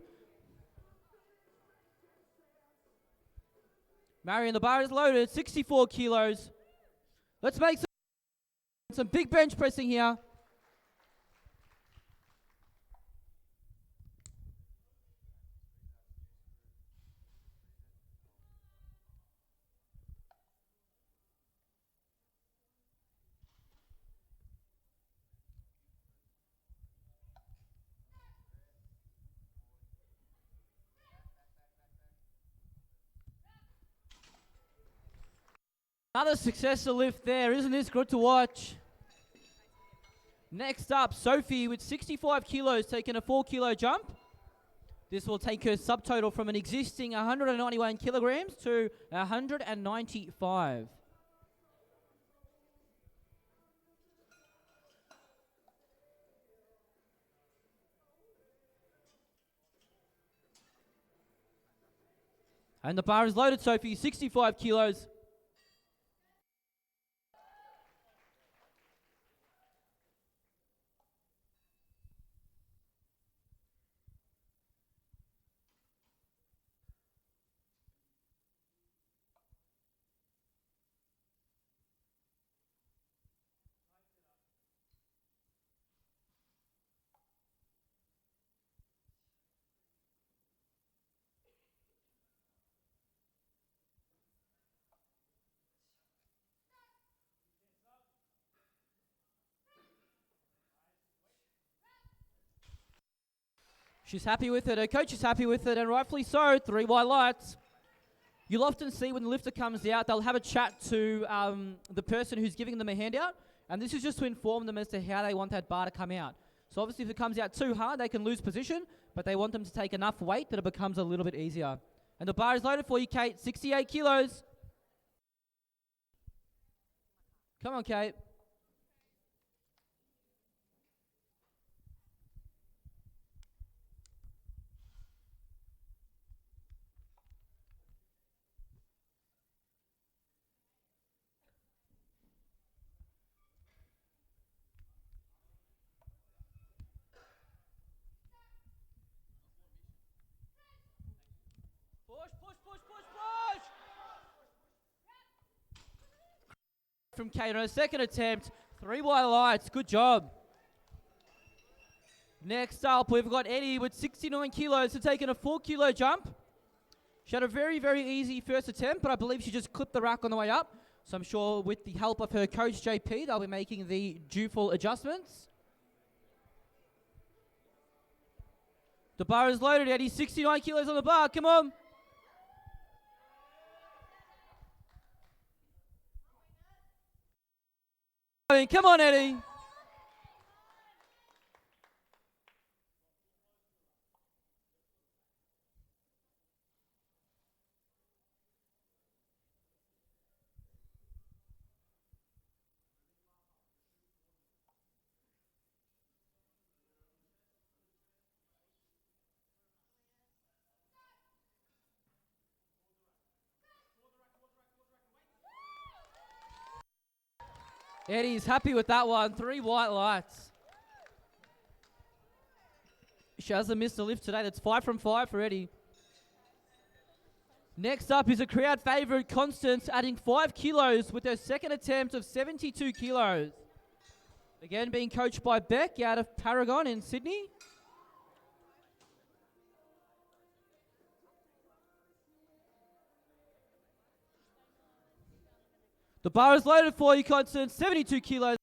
[SPEAKER 1] Marion, the bar is loaded, 64 kilos. Let's make some big bench pressing here. Another successful lift there. Isn't this good to watch? Next up, Sophie with 65 kilos taking a 4 kilo jump. This will take her subtotal from an existing 191 kilograms to 195. And the bar is loaded, Sophie, 65 kilos. She's happy with it. Her coach is happy with it, and rightfully so. 3 white lights. You'll often see when the lifter comes out, they'll have a chat to the person who's giving them a handout, and this is just to inform them as to how they want that bar to come out. So obviously if it comes out too hard, they can lose position, but they want them to take enough weight that it becomes a little bit easier. And the bar is loaded for you, Kate. 68 kilos. Come on, Kate. from Kate on her second attempt. 3 white lights. Good job. Next up, we've got Eddie with 69 kilos to taking a 4 kilo jump. She had a very, very easy first attempt, but I believe she just clipped the rack on the way up. So I'm sure with the help of her coach, JP, they'll be making the due full adjustments. The bar is loaded, Eddie. 69 kilos on the bar. Come on. Come on, Eddie. Eddie's happy with that one. 3 white lights. She hasn't missed a lift today. That's 5 from 5 for Eddie. Next up is a crowd favourite, Constance, adding 5 kilos with her second attempt of 72 kilos. Again, being coached by Beck out of Paragon in Sydney. The bar is loaded for you, Constance. 72 kilos.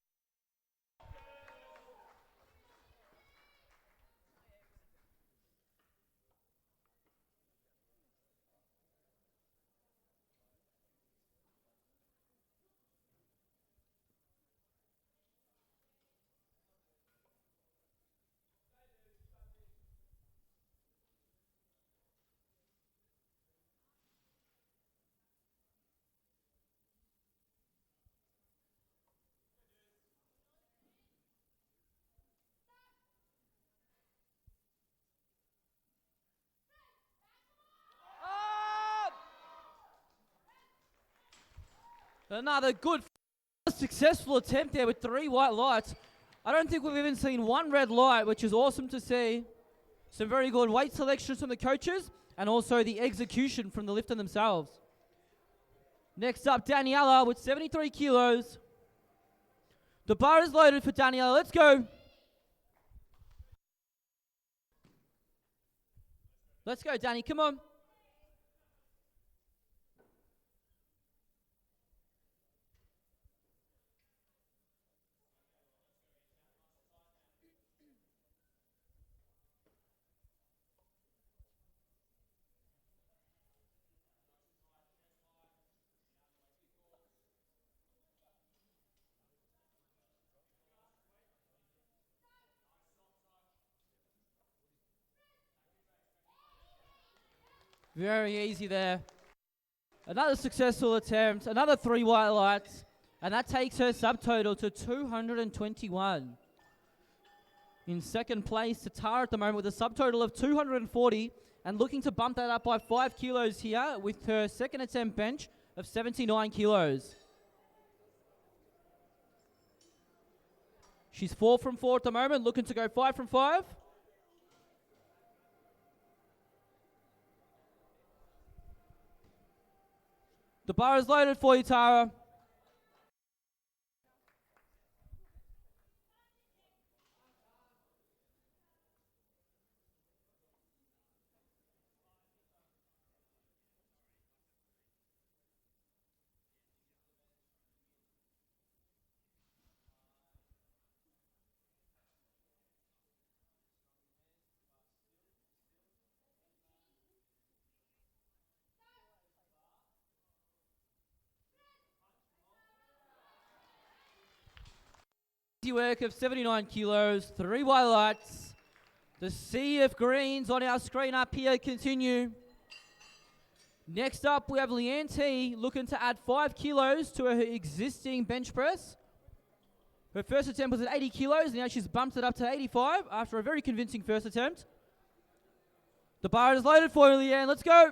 [SPEAKER 1] Another good, successful attempt there with 3 white lights. I don't think we've even seen 1 red light, which is awesome to see. Some very good weight selections from the coaches and also the execution from the lifter themselves. Next up, Daniela with 73 kilos. The bar is loaded for Daniela. Let's go. Let's go, Danny. Come on. Very easy there. Another successful attempt, another 3 white lights, and that takes her subtotal to 221. In second place, Tatara at the moment with a subtotal of 240, and looking to bump that up by 5 kilos here with her second attempt bench of 79 kilos. She's 4 from 4 at the moment, looking to go 5 from 5. The bar is loaded for you, Tara. Work of 79 kilos, 3 white lights. The sea of greens on our screen up here continue. Next up, we have Leanne T looking to add 5 kilos to her existing bench press. Her first attempt was at 80 kilos, and now she's bumped it up to 85 after a very convincing first attempt. The bar is loaded for you, Leanne. Let's go.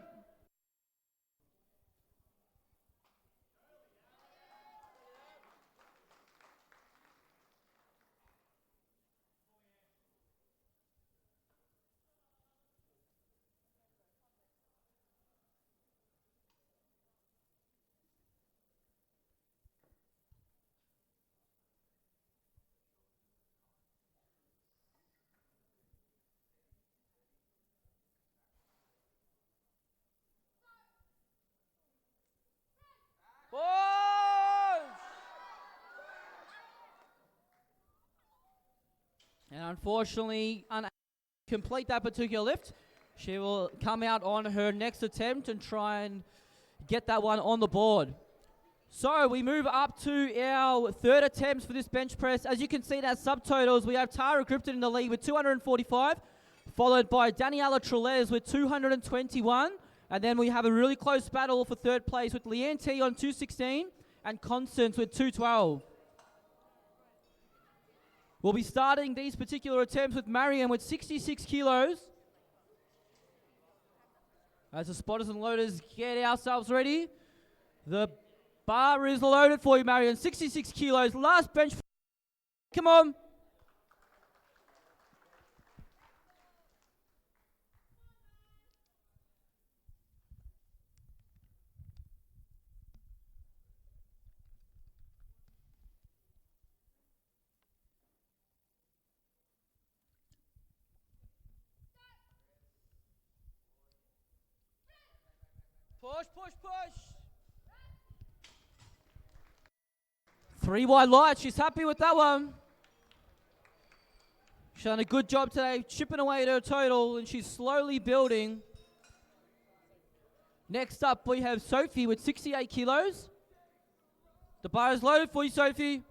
[SPEAKER 1] And unfortunately, unable to complete that particular lift. She will come out on her next attempt and try and get that one on the board. So we move up to our third attempts for this bench press. As you can see, our subtotals, we have Tara Gripton in the lead with 245, followed by Daniela Trelez with 221. And then we have a really close battle for third place with Leanne T on 216 and Constance with 212. We'll be starting these particular attempts with Mariam with 66 kilos. As the spotters and loaders get ourselves ready, the bar is loaded for you, Mariam. 66 kilos, last bench. Come on. Push, push, push. 3 wide light. She's happy with that one. She's done a good job today, chipping away at her total, and she's slowly building. Next up, we have Sophie with 68 kilos. The bar is loaded for you, Sophie.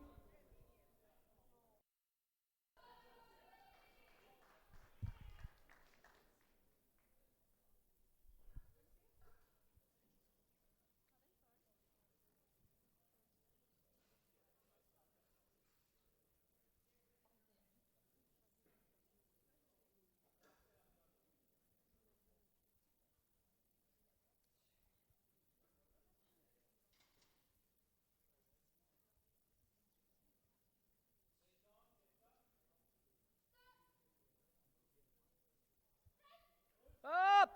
[SPEAKER 1] Up!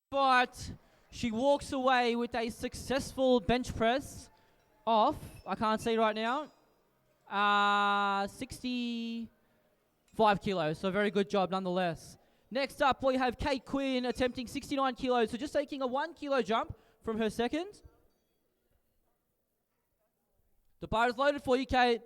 [SPEAKER 1] But she walks away with a successful bench press off, I can't see right now, 65 kilos. So very good job nonetheless. Next up, we have Kate Quinn attempting 69 kilos. So just taking a 1 kilo jump from her second. The bar is loaded for you, Kate.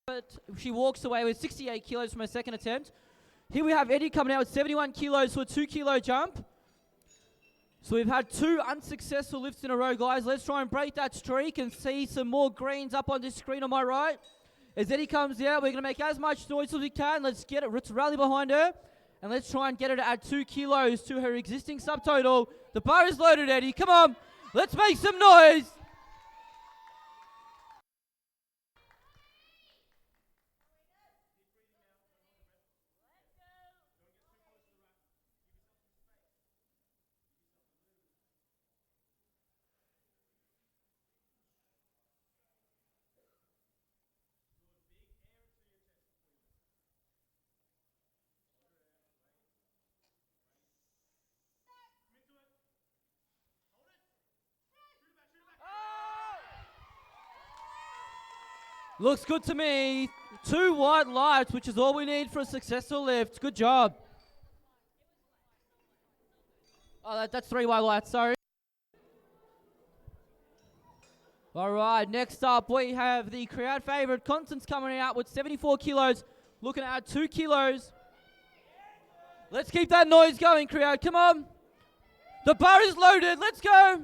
[SPEAKER 1] But she walks away with 68 kilos from her second attempt. Here we have Eddie coming out with 71 kilos for a 2 kilo jump. So we've had 2 unsuccessful lifts in a row, guys. Let's try and break that streak and see some more greens up on this screen on my right. As Eddie comes out, we're going to make as much noise as we can. Let's get it. Let's rally behind her. And let's try and get her to add 2 kilos to her existing subtotal. The bar is loaded, Eddie. Come on. Let's make some noise. Looks good to me. 2 white lights, which is all we need for a successful lift. Good job. Oh, that's 3 white lights, sorry. All right, next up we have the crowd favorite, Constance, coming out with 74 kilos, looking to add 2 kilos. Let's keep that noise going, crowd. Come on. The bar is loaded. Let's go.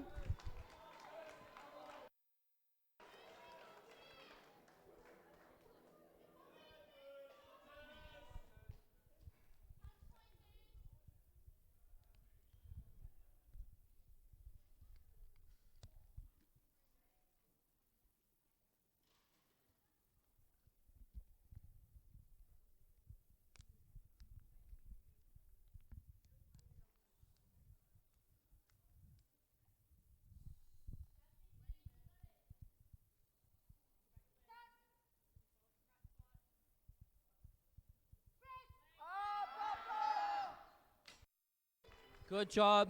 [SPEAKER 1] Good job.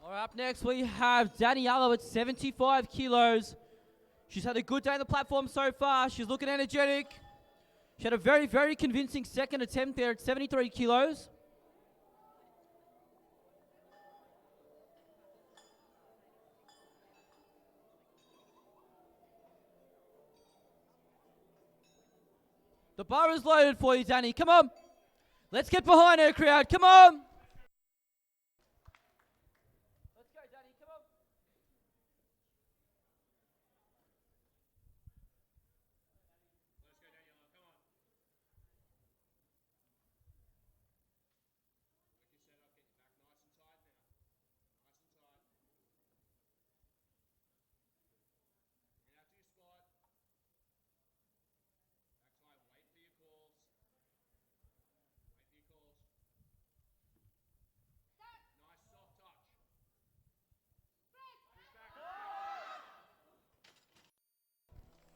[SPEAKER 1] All right, up next we have Daniela at 75 kilos. She's had a good day on the platform so far. She's looking energetic. She had a very, very convincing second attempt there at 73 kilos. The bar is loaded for you, Danny. Come on. Let's get behind her, crowd. Come on. Let's go, Danny. Come on.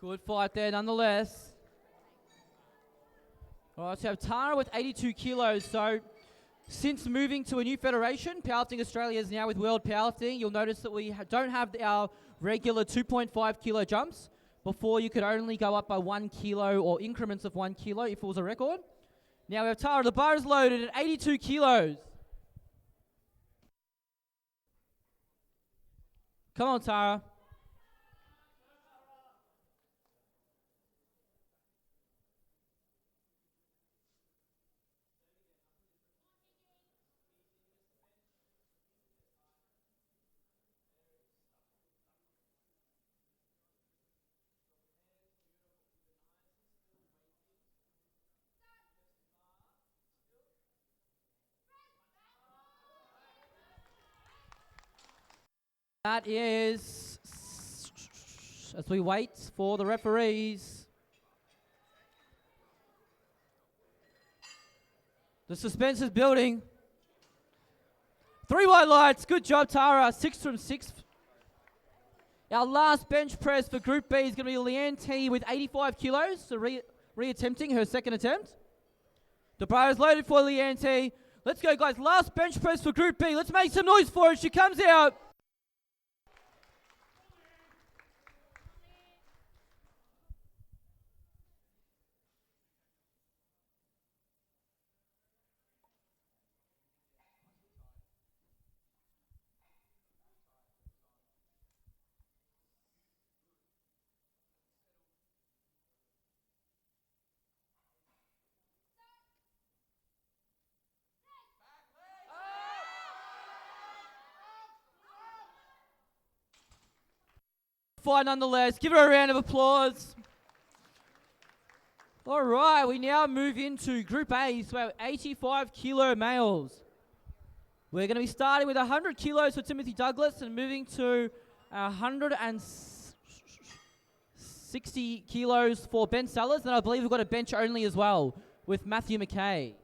[SPEAKER 1] Good fight there, nonetheless. All right, so we have Tara with 82 kilos. So, since moving to a new federation, Powerlifting Australia is now with World Powerlifting. You'll notice that we don't have our regular 2.5 kilo jumps. Before, you could only go up by 1 kilo or increments of 1 kilo if it was a record. Now we have Tara. The bar is loaded at 82 kilos. Come on, Tara. That is, as we wait for the referees. The suspense is building. 3 white lights. Good job, Tara. 6 from 6. Our last bench press for Group B is going to be Leanne T with 85 kilos, so re-attempting her second attempt. The bar is loaded for Leanne T. Let's go, guys. Last bench press for Group B. Let's make some noise for her. She comes out. Fight nonetheless. Give her a round of applause. All right, we now move into Group A, so our 85 kilo males. We're going to be starting with 100 kilos for Timothy Douglas and moving to 160 kilos for Ben Sellers. And I believe we've got a bench only as well with Matthew McKay.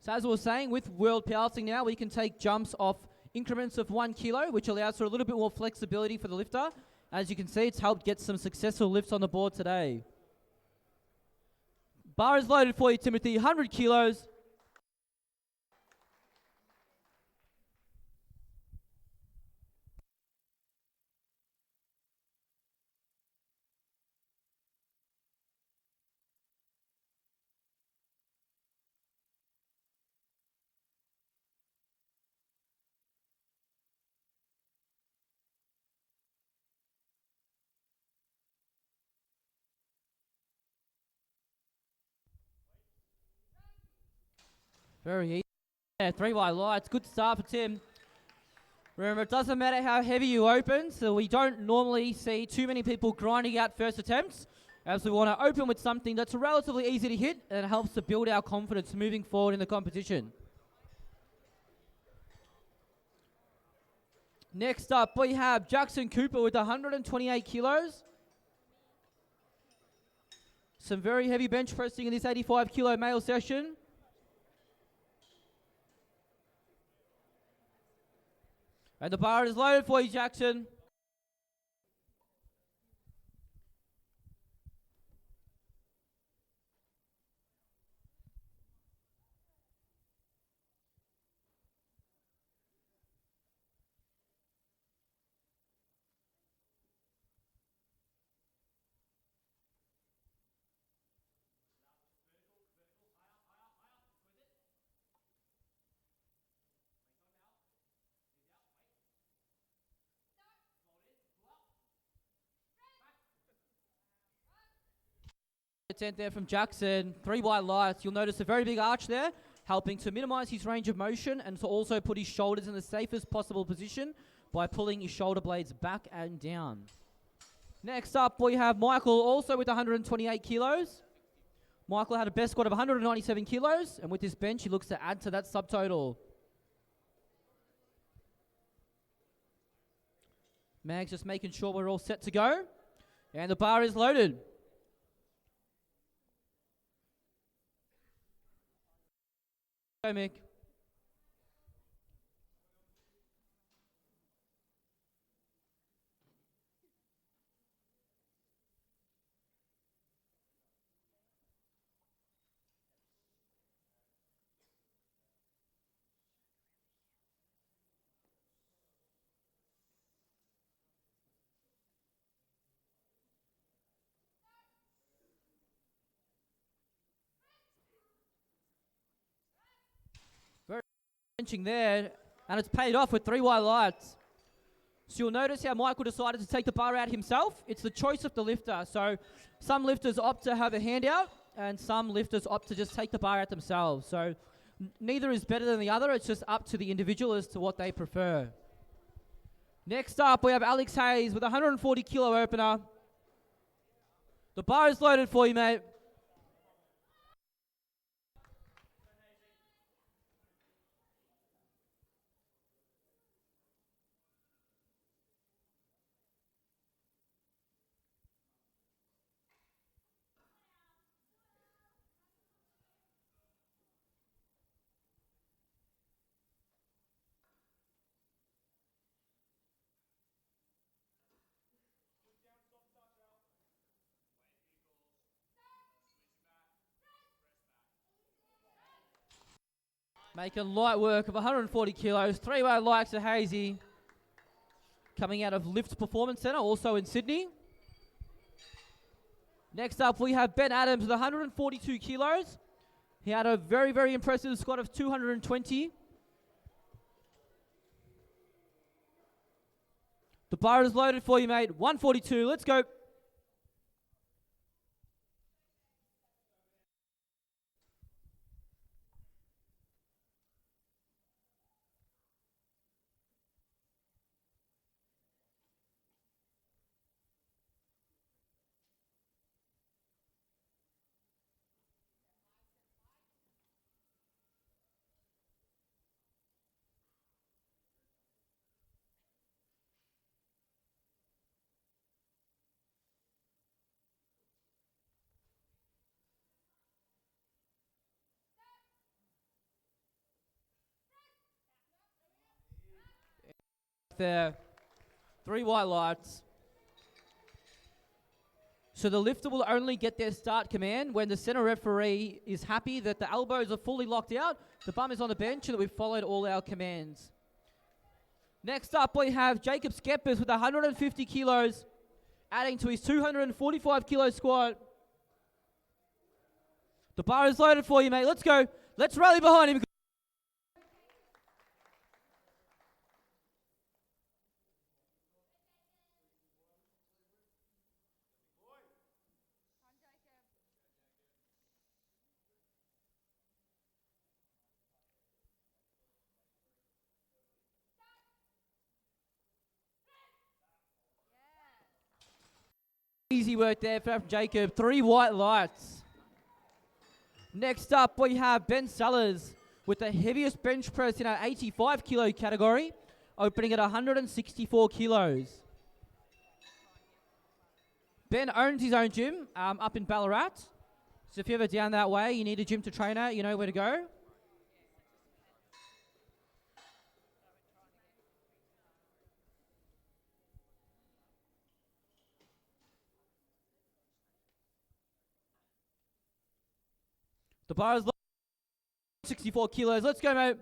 [SPEAKER 1] So as we were saying, with World Powerlifting now, we can take jumps off increments of 1 kilo, which allows for a little bit more flexibility for the lifter. As you can see, it's helped get some successful lifts on the board today. Bar is loaded for you, Timothy. 100 kilos. Very easy. Yeah, 3 white lights. Good start for Tim. Remember, it doesn't matter how heavy you open, so we don't normally see too many people grinding out first attempts, as we want to open with something that's relatively easy to hit and helps to build our confidence moving forward in the competition. Next up, we have Jackson Cooper with 128 kilos. Some very heavy bench pressing in this 85 kilo male session. And the bar is loaded for you, Jackson. attempt there from Jackson. 3 wide lights. You'll notice a very big arch there, helping to minimize his range of motion and to also put his shoulders in the safest possible position by pulling his shoulder blades back and down. Next up, we have Michael, also with 128 kilos. Michael had a best squat of 197 kilos, and with this bench, he looks to add to that subtotal. Mag's just making sure we're all set to go, and the bar is loaded. Go, Mick. Benching there, and it's paid off with 3 wide lights. So you'll notice how Michael decided to take the bar out himself. It's the choice of the lifter. So some lifters opt to have a handout, and some lifters opt to just take the bar out themselves. So neither is better than the other. It's just up to the individual as to what they prefer. Next up, we have Alex Hayes with a 140 kilo opener. The bar is loaded for you, mate. Making light work of 140 kilos. 3 wide lights to Hazy. Coming out of Lift Performance Centre, also in Sydney. Next up, we have Ben Adams with 142 kilos. He had a very, very impressive squat of 220. The bar is loaded for you, mate. 142. Let's go. There. 3 white lights. So the lifter will only get their start command when the center referee is happy that the elbows are fully locked out, the bum is on the bench, and that we've followed all our commands. Next up, we have Jacob Skeppers with 150 kilos, adding to his 245 kilo squat. The bar is loaded for you, mate. Let's go. Let's rally behind him. Easy work there from Jacob. 3 white lights. Next up, we have Ben Sellers with the heaviest bench press in our 85 kilo category, opening at 164 kilos. Ben owns his own gym up in Ballarat. So if you're ever down that way, you need a gym to train at, you know where to go. The bar is 64 kilos. Let's go, mate.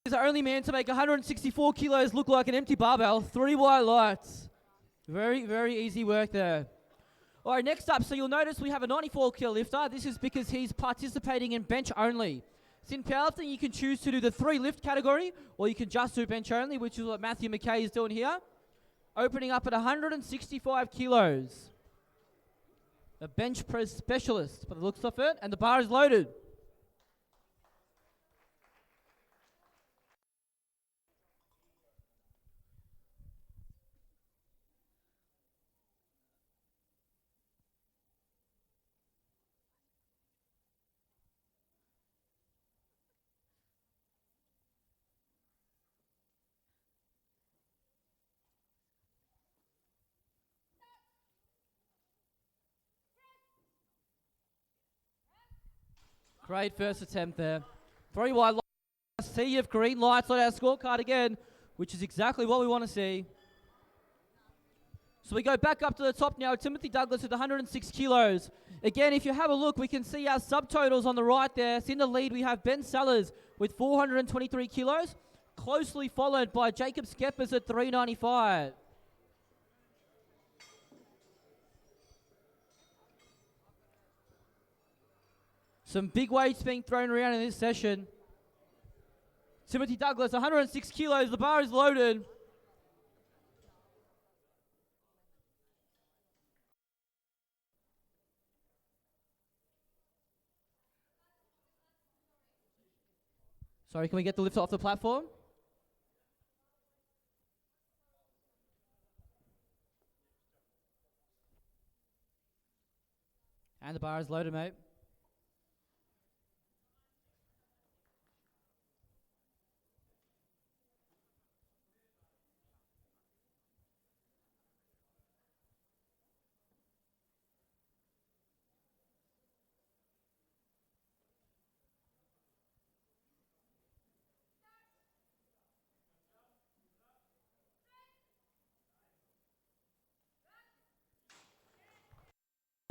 [SPEAKER 1] He's the only man to make 164 kilos look like an empty barbell. 3 white lights. Very, very easy work there. All right, next up, so you'll notice we have a 94 kilo lifter. This is because he's participating in bench only. So in powerlifting, you can choose to do the 3 lift category, or you can just do bench only, which is what Matthew McKay is doing here. Opening up at 165 kilos. A bench press specialist, by the looks of it, and the bar is loaded. Great first attempt there. 3 wide lights. Sea of green lights on our scorecard again, which is exactly what we want to see. So we go back up to the top now. Timothy Douglas with 106 kilos. Again, if you have a look, we can see our subtotals on the right there. So in the lead, we have Ben Sellers with 423 kilos, closely followed by Jacob Skeppers at 395. Some big weights being thrown around in this session. Timothy Douglas, 106 kilos. The bar is loaded. Sorry, can we get the lift off the platform? And the bar is loaded, mate.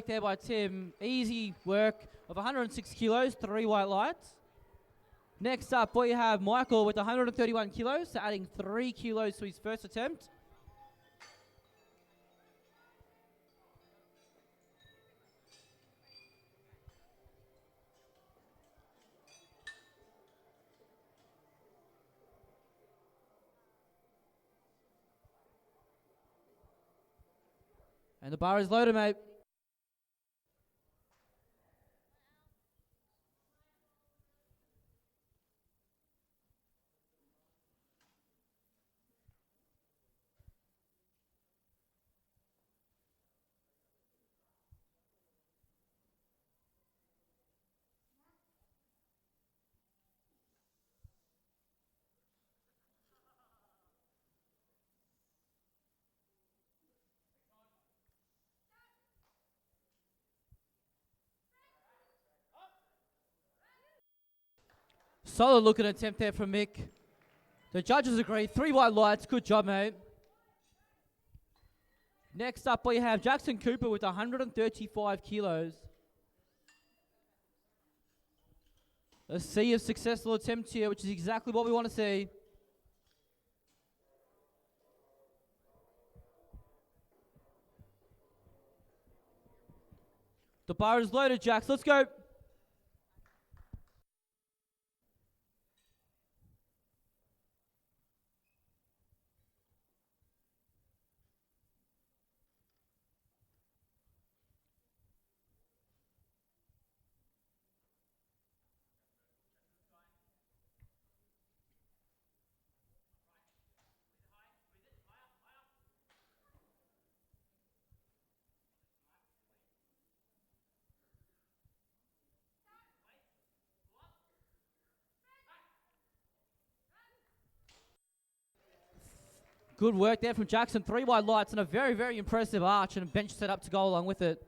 [SPEAKER 1] There by Tim. Easy work of 106 kilos, 3 white lights. Next up, we have Michael with 131 kilos, so adding 3 kilos to his first attempt. And the bar is loaded, mate. Solid looking attempt there from Mick. The judges agree. 3 white lights. Good job, mate. Next up, we have Jackson Cooper with 135 kilos. A sea of successful attempts here, which is exactly what we want to see. The bar is loaded, Jax. Let's go. Good work there from Jackson. 3 wide lights and a very, very impressive arch and a bench set up to go along with it.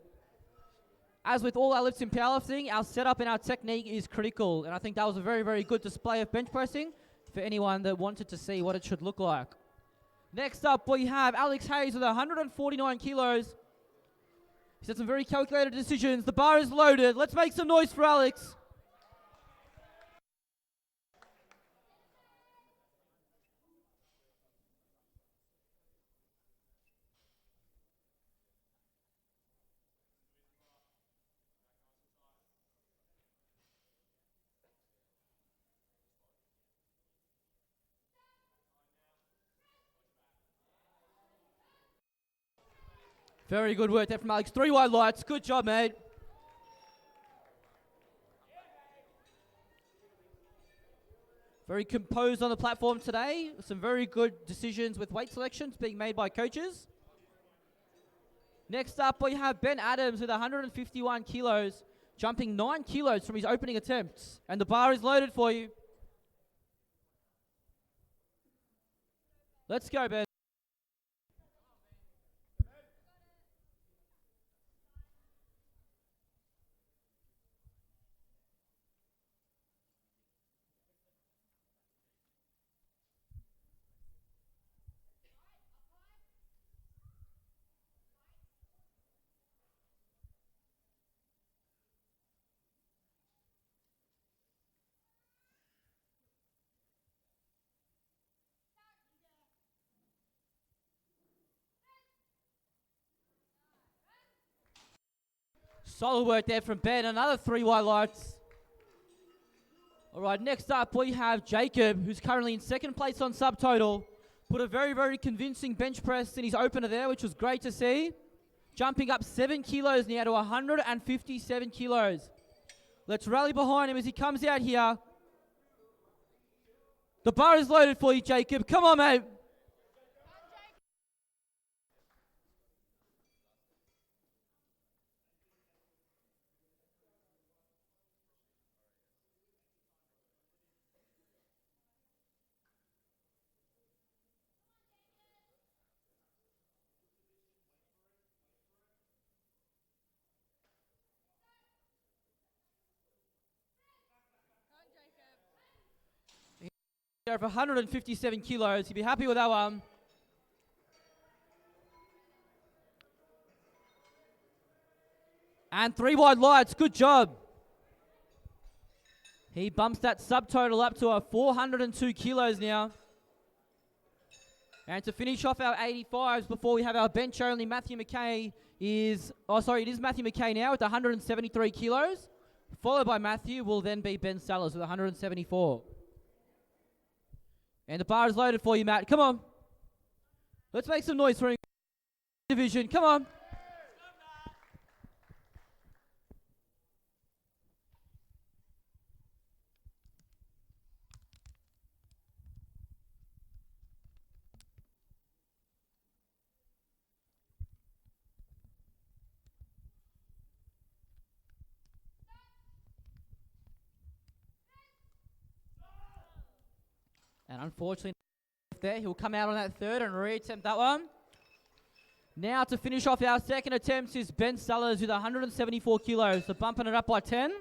[SPEAKER 1] As with all our lifts in powerlifting, our setup and our technique is critical. And I think that was a very, very good display of bench pressing for anyone that wanted to see what it should look like. Next up, we have Alex Hayes with 149 kilos. He's had some very calculated decisions. The bar is loaded. Let's make some noise for Alex. Very good work there from Alex. 3 wide lights. Good job, mate. Very composed on the platform today. Some very good decisions with weight selections being made by coaches. Next up, we have Ben Adams with 151 kilos, jumping 9 kilos from his opening attempts. And the bar is loaded for you. Let's go, Ben. Solid work there from Ben. Another 3 wide lights. All right, next up we have Jacob, who's currently in second place on subtotal. Put a very, very convincing bench press in his opener there, which was great to see. Jumping up 7 kilos now to 157 kilos. Let's rally behind him as he comes out here. The bar is loaded for you, Jacob. Come on, mate. For 157 kilos. You'd be happy with that one. And 3 wide lights. Good job. He bumps that subtotal up to a 402 kilos now. And to finish off our 85s before we have our bench only, Matthew McKay is... Oh, sorry, it is Matthew McKay now with 173 kilos. Followed by Matthew will then be Ben Sellers with 174. And the bar is loaded for you, Matt. Come on. Let's make some noise for a division. Come on. And unfortunately, there he'll come out on that third and reattempt that one. Now to finish off our second attempts is Ben Sellers with 174 kilos, so bumping it up by 10.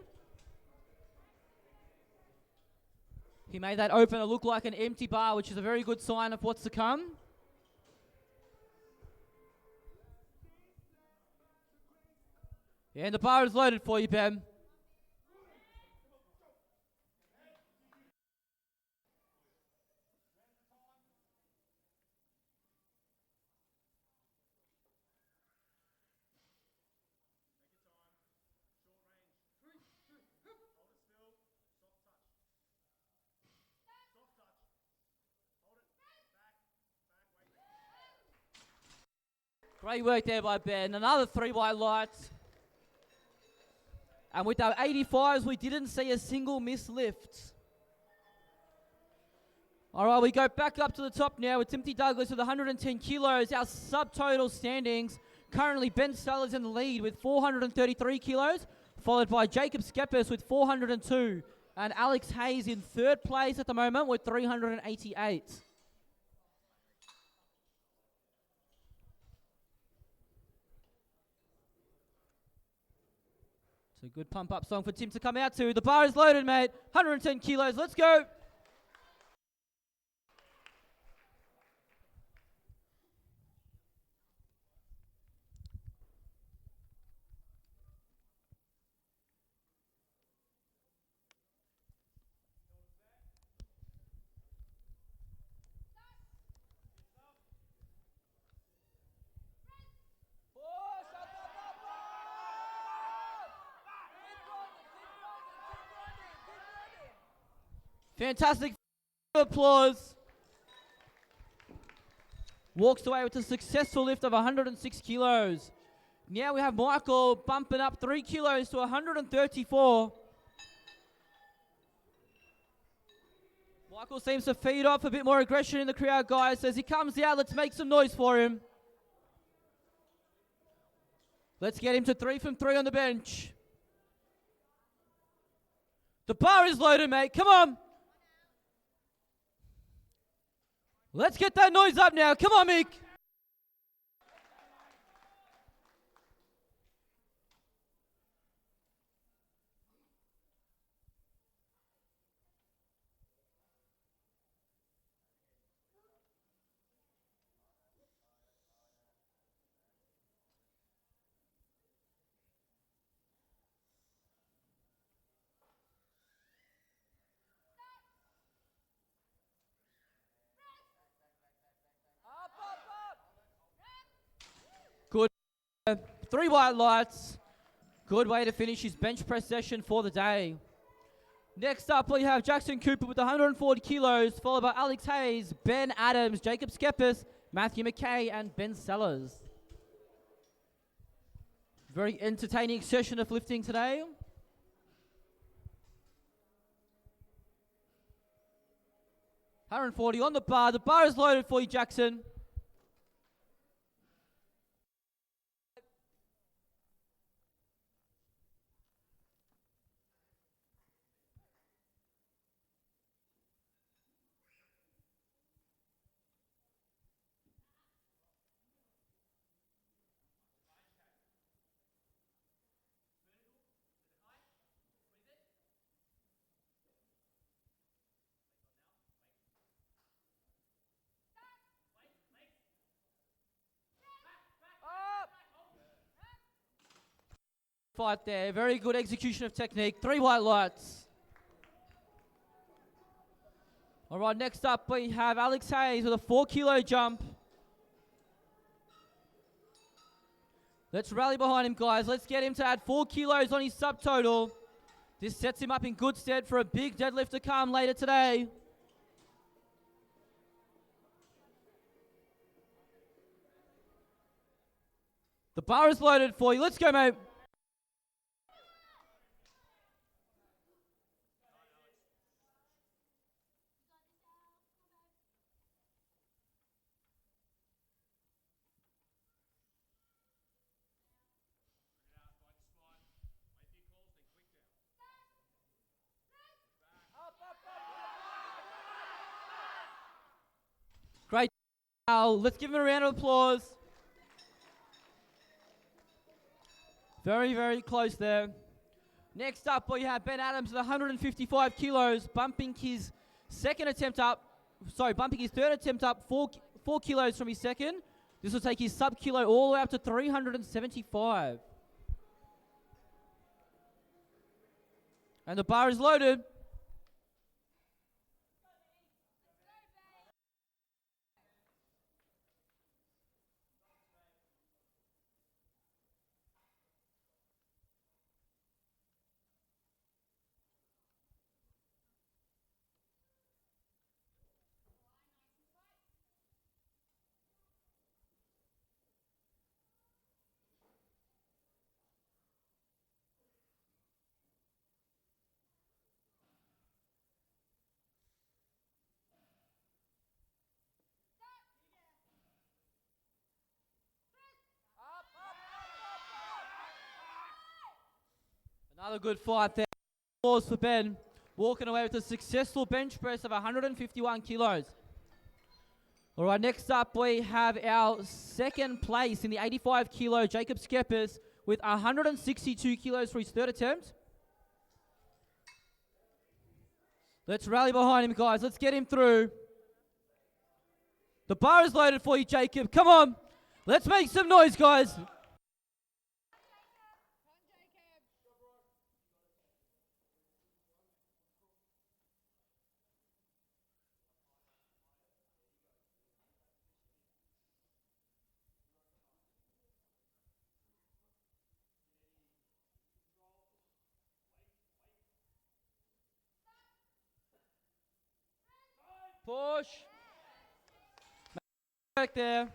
[SPEAKER 1] He made that opener look like an empty bar, which is a very good sign of what's to come. Yeah, and the bar is loaded for you, Ben. Great work there by Ben. Another 3 wide lights. And with our 85s, we didn't see a single missed lift. All right, we go back up to the top now with Timothy Douglas with 110 kilos. Our subtotal standings, currently Ben Sellers in the lead with 433 kilos, followed by Jacob Skeppers with 402. And Alex Hayes in third place at the moment with 388. It's a good pump-up song for Tim to come out to. The bar is loaded, mate. 110 kilos. Let's go. Fantastic applause. walks away with a successful lift of 106 kilos. Now we have Michael bumping up 3 kilos to 134. Michael seems to feed off a bit more aggression in the crowd, guys. As he comes out, let's make some noise for him. Let's get him to 3 from 3 on the bench. The bar is loaded, mate. Come on. Let's get that noise up now. Come on, Mick. Good. 3 white lights. Good way to finish his bench press session for the day. Next up, we have Jackson Cooper with 140 kilos, followed by Alex Hayes, Ben Adams, Jacob Skepis, Matthew McKay, and Ben Sellers. Very entertaining session of lifting today. $140 on the bar. The bar is loaded for you, Jackson. Fight there. Very good execution of technique. 3 white lights. All right, next up we have Alex Hayes with a 4 kilo jump. Let's rally behind him, guys. Let's get him to add 4 kilos on his subtotal. This sets him up in good stead for a big deadlift to come later today. The bar is loaded for you. Let's go, mate. Great. Let's give him a round of applause. Very, very close there. Next up, we have Ben Adams with 155 kilos, bumping his third attempt up 4 kilos from his second. This will take his sub-kilo all the way up to 375. And the bar is loaded. Another good fight there. Applause for Ben, walking away with a successful bench press of 151 kilos. All right, next up we have our second place in the 85 kilo Jacob Skepis with 162 kilos for his third attempt. Let's rally behind him, guys. Let's get him through. The bar is loaded for you, Jacob. Come on. Let's make some noise, guys. Push. Work there.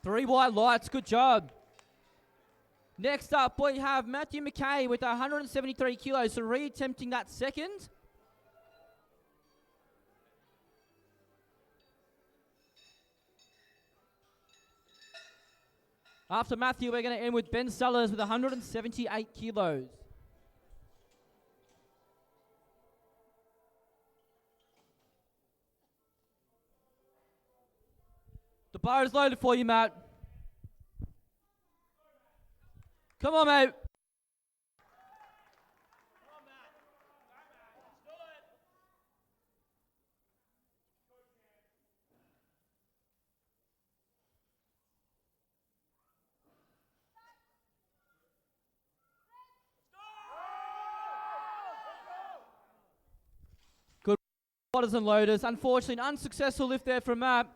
[SPEAKER 1] 3 white lights. Good job. Next up, we have Matthew McKay with 173 kilos. So re-attempting that second. After Matthew, we're going to end with Ben Sellers with 178 kilos. The bar is loaded for you, Matt. Come on, mate. Good spotters and loaders. Unfortunately, an unsuccessful lift there from Matt.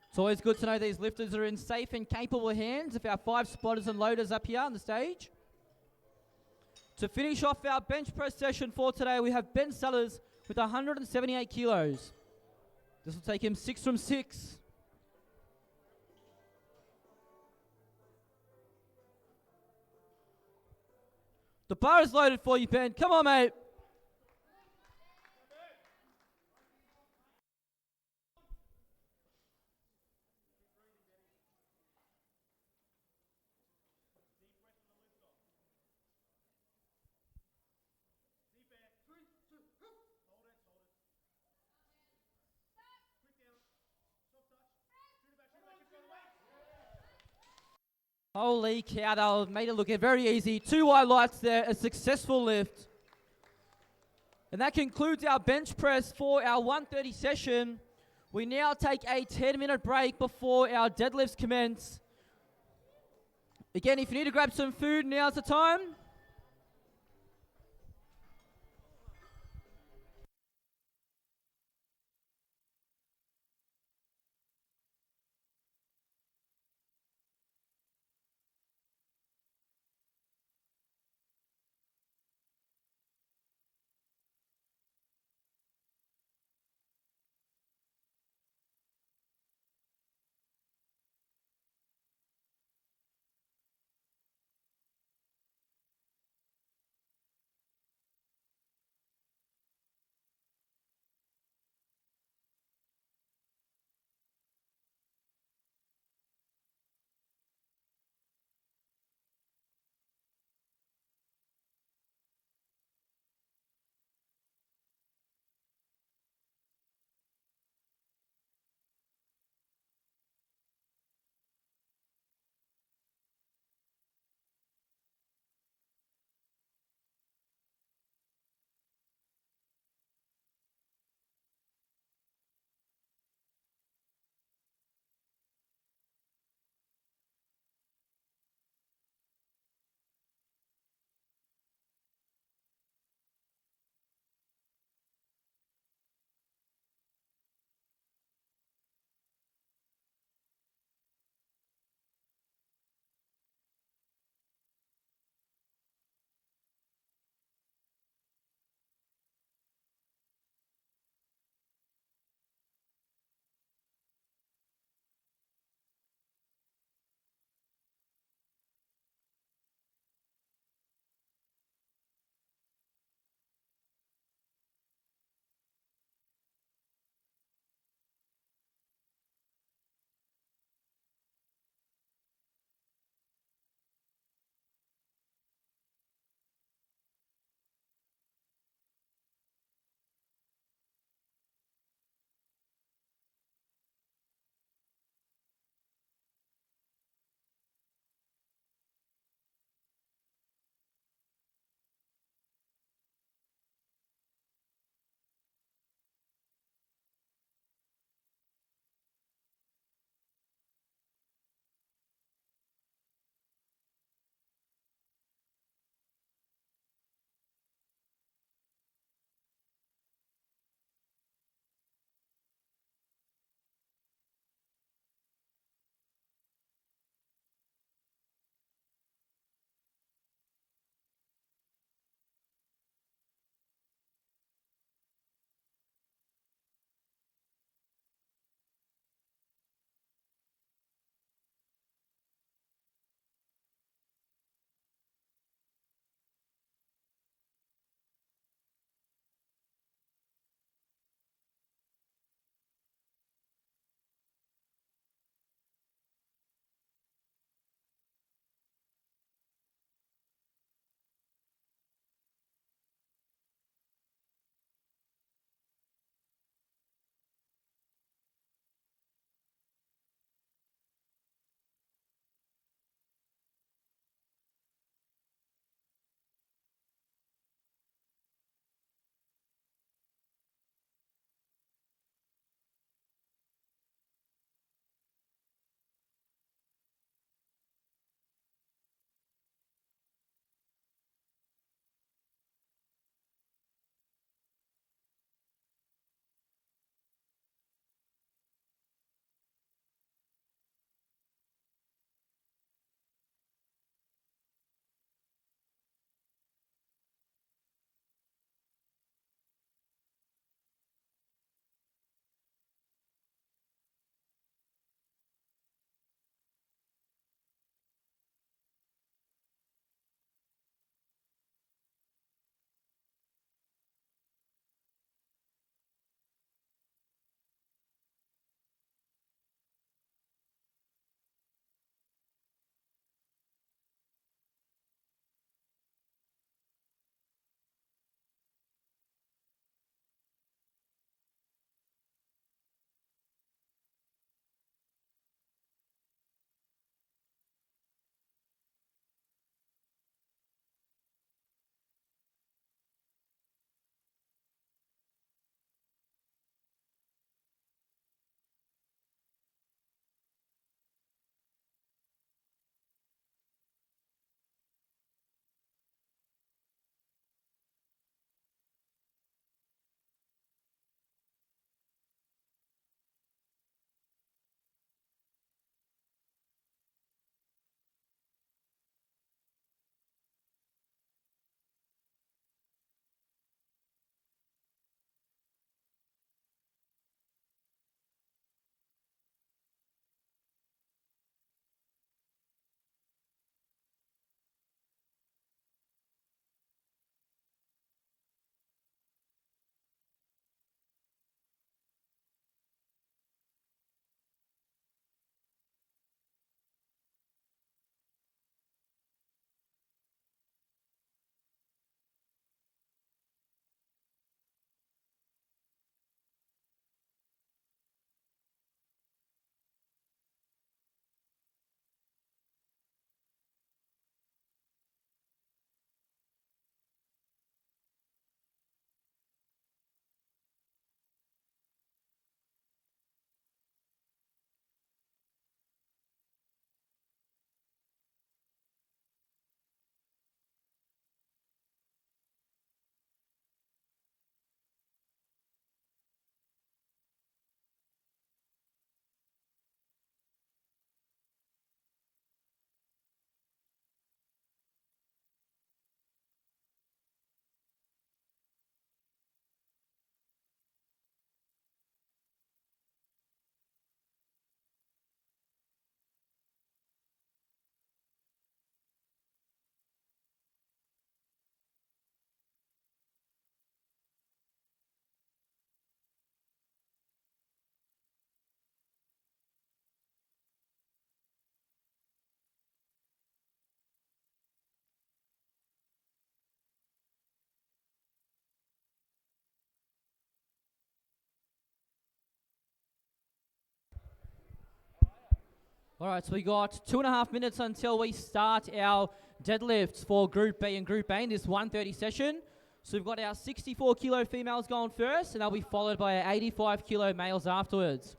[SPEAKER 1] It's always good to know these lifters are in safe and capable hands of our 5 spotters and loaders up here on the stage. To finish off our bench press session for today, we have Ben Sellers with 178 kilos. This will take him 6 from 6. The bar is loaded for you, Ben. Come on, mate. Holy cow, that made it look very easy. 2 white lights there, a successful lift. And that concludes our bench press for our 1:30 session. We now take a 10-minute break before our deadlifts commence. Again, if you need to grab some food, now's the time. All right, so we got 2.5 minutes until we start our deadlifts for Group B and Group A in this 1:30 session. So we've got our 64 kilo females going first, and they'll be followed by our 85 kilo males afterwards.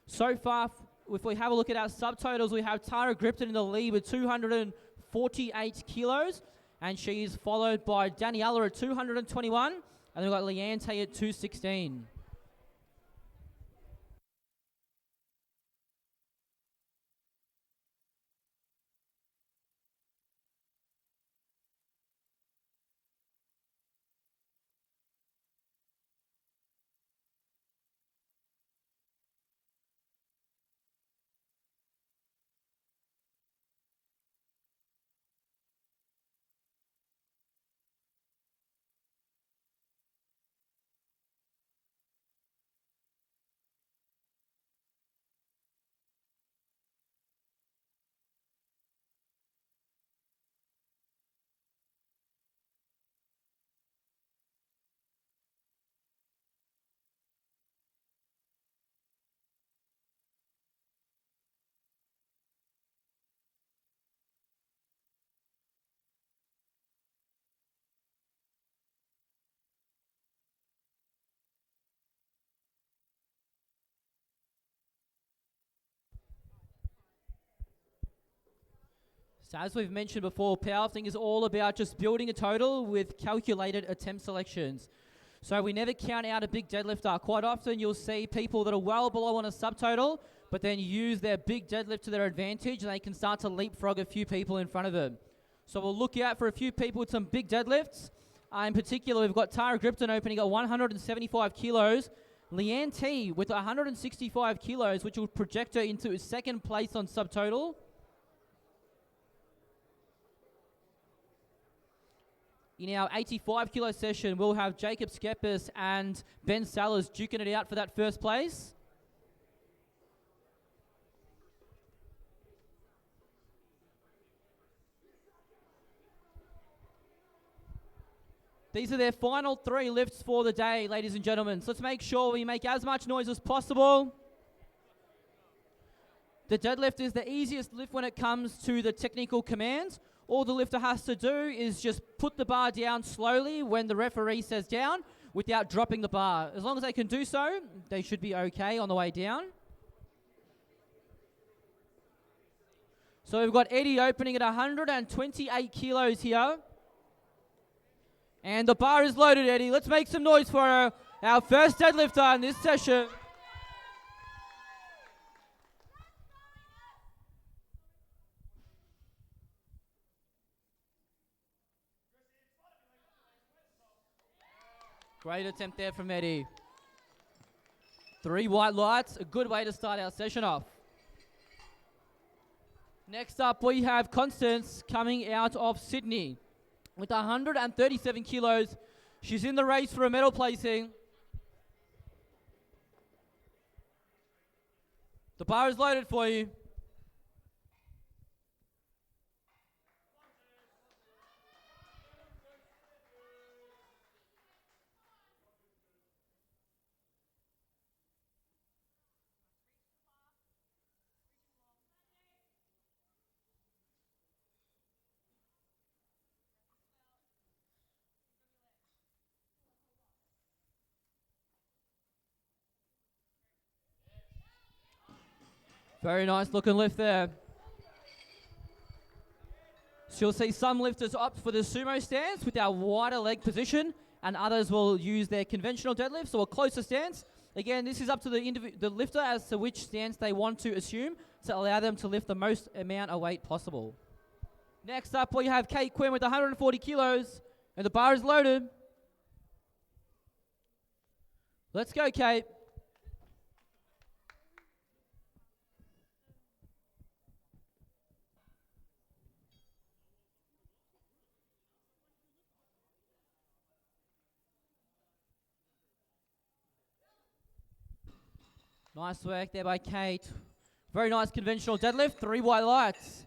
[SPEAKER 1] So far, if we have a look at our subtotals, we have Tara Gripton in the lead with 248 kilos, and she is followed by Daniela at 221, and we've got Leanne Tay at 216. So as we've mentioned before, powerlifting is all about just building a total with calculated attempt selections. So we never count out a big deadlifter. Quite often you'll see people that are well below on a subtotal, but then use their big deadlift to their advantage, and they can start to leapfrog a few people in front of them. So we'll look out for a few people with some big deadlifts. In particular, we've got Tara Gripton opening at 175 kilos. Leanne T with 165 kilos, which will project her into second place on subtotal. In our 85 kilo session, we'll have Jacob Skepis and Ben Sellers duking it out for that first place. These are their final 3 lifts for the day, ladies and gentlemen. So let's make sure we make as much noise as possible. The deadlift is the easiest lift when it comes to the technical commands. All the lifter has to do is just put the bar down slowly when the referee says down without dropping the bar. As long as they can do so, they should be okay on the way down. So we've got Eddie opening at 128 kilos here. And the bar is loaded, Eddie. Let's make some noise for our first deadlifter in this session. Great attempt there from Eddie. 3 white lights, a good way to start our session off. Next up, we have Constance coming out of Sydney with 137 kilos. She's in the race for a medal placing. The bar is loaded for you. Very nice looking lift there. So you'll see some lifters opt for the sumo stance with our wider leg position, and others will use their conventional deadlift, so a closer stance. Again, this is up to the lifter as to which stance they want to assume to allow them to lift the most amount of weight possible. Next up, we have Kate Quinn with 140 kilos, and the bar is loaded. Let's go, Kate. Nice work there by Kate. Very nice conventional deadlift, 3 white lights.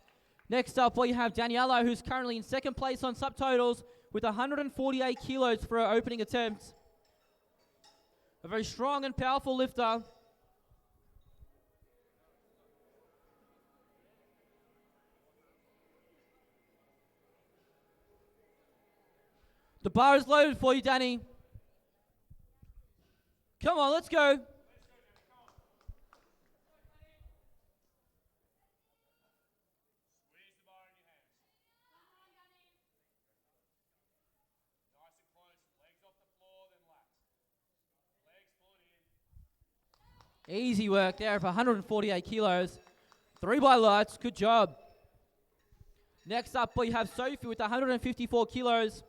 [SPEAKER 1] Next up, we have Daniela, who's currently in second place on subtotals with 148 kilos for her opening attempt. A very strong and powerful lifter. The bar is loaded for you, Danny. Come on, let's go. Easy work there for 148 kilos. 3 by lights, good job. Next up, we have Sophie with 154 kilos.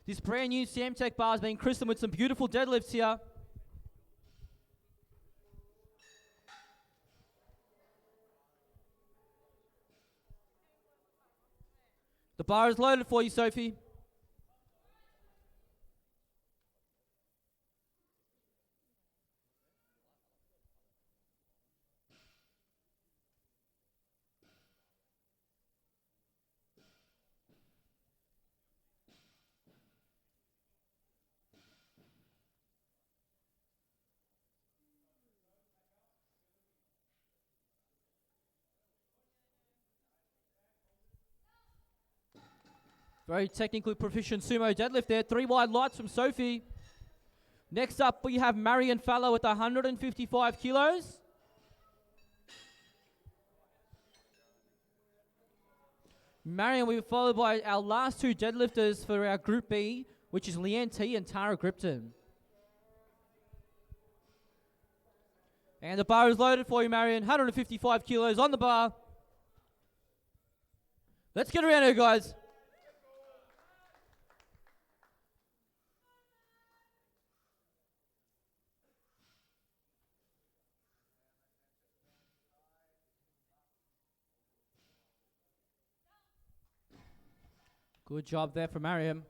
[SPEAKER 1] This brand new Samtech bar has been christened with some beautiful deadlifts here. The bar is loaded for you, Sophie. Very technically proficient sumo deadlift there. 3 wide lights from Sophie. Next up, we have Marion Fallow with 155 kilos. Marion will be followed by our last 2 deadlifters for our Group B, which is Leanne T and Tara Gripton. And the bar is loaded for you, Marion. 155 kilos on the bar. Let's get around here, guys. Good job there for Mariam.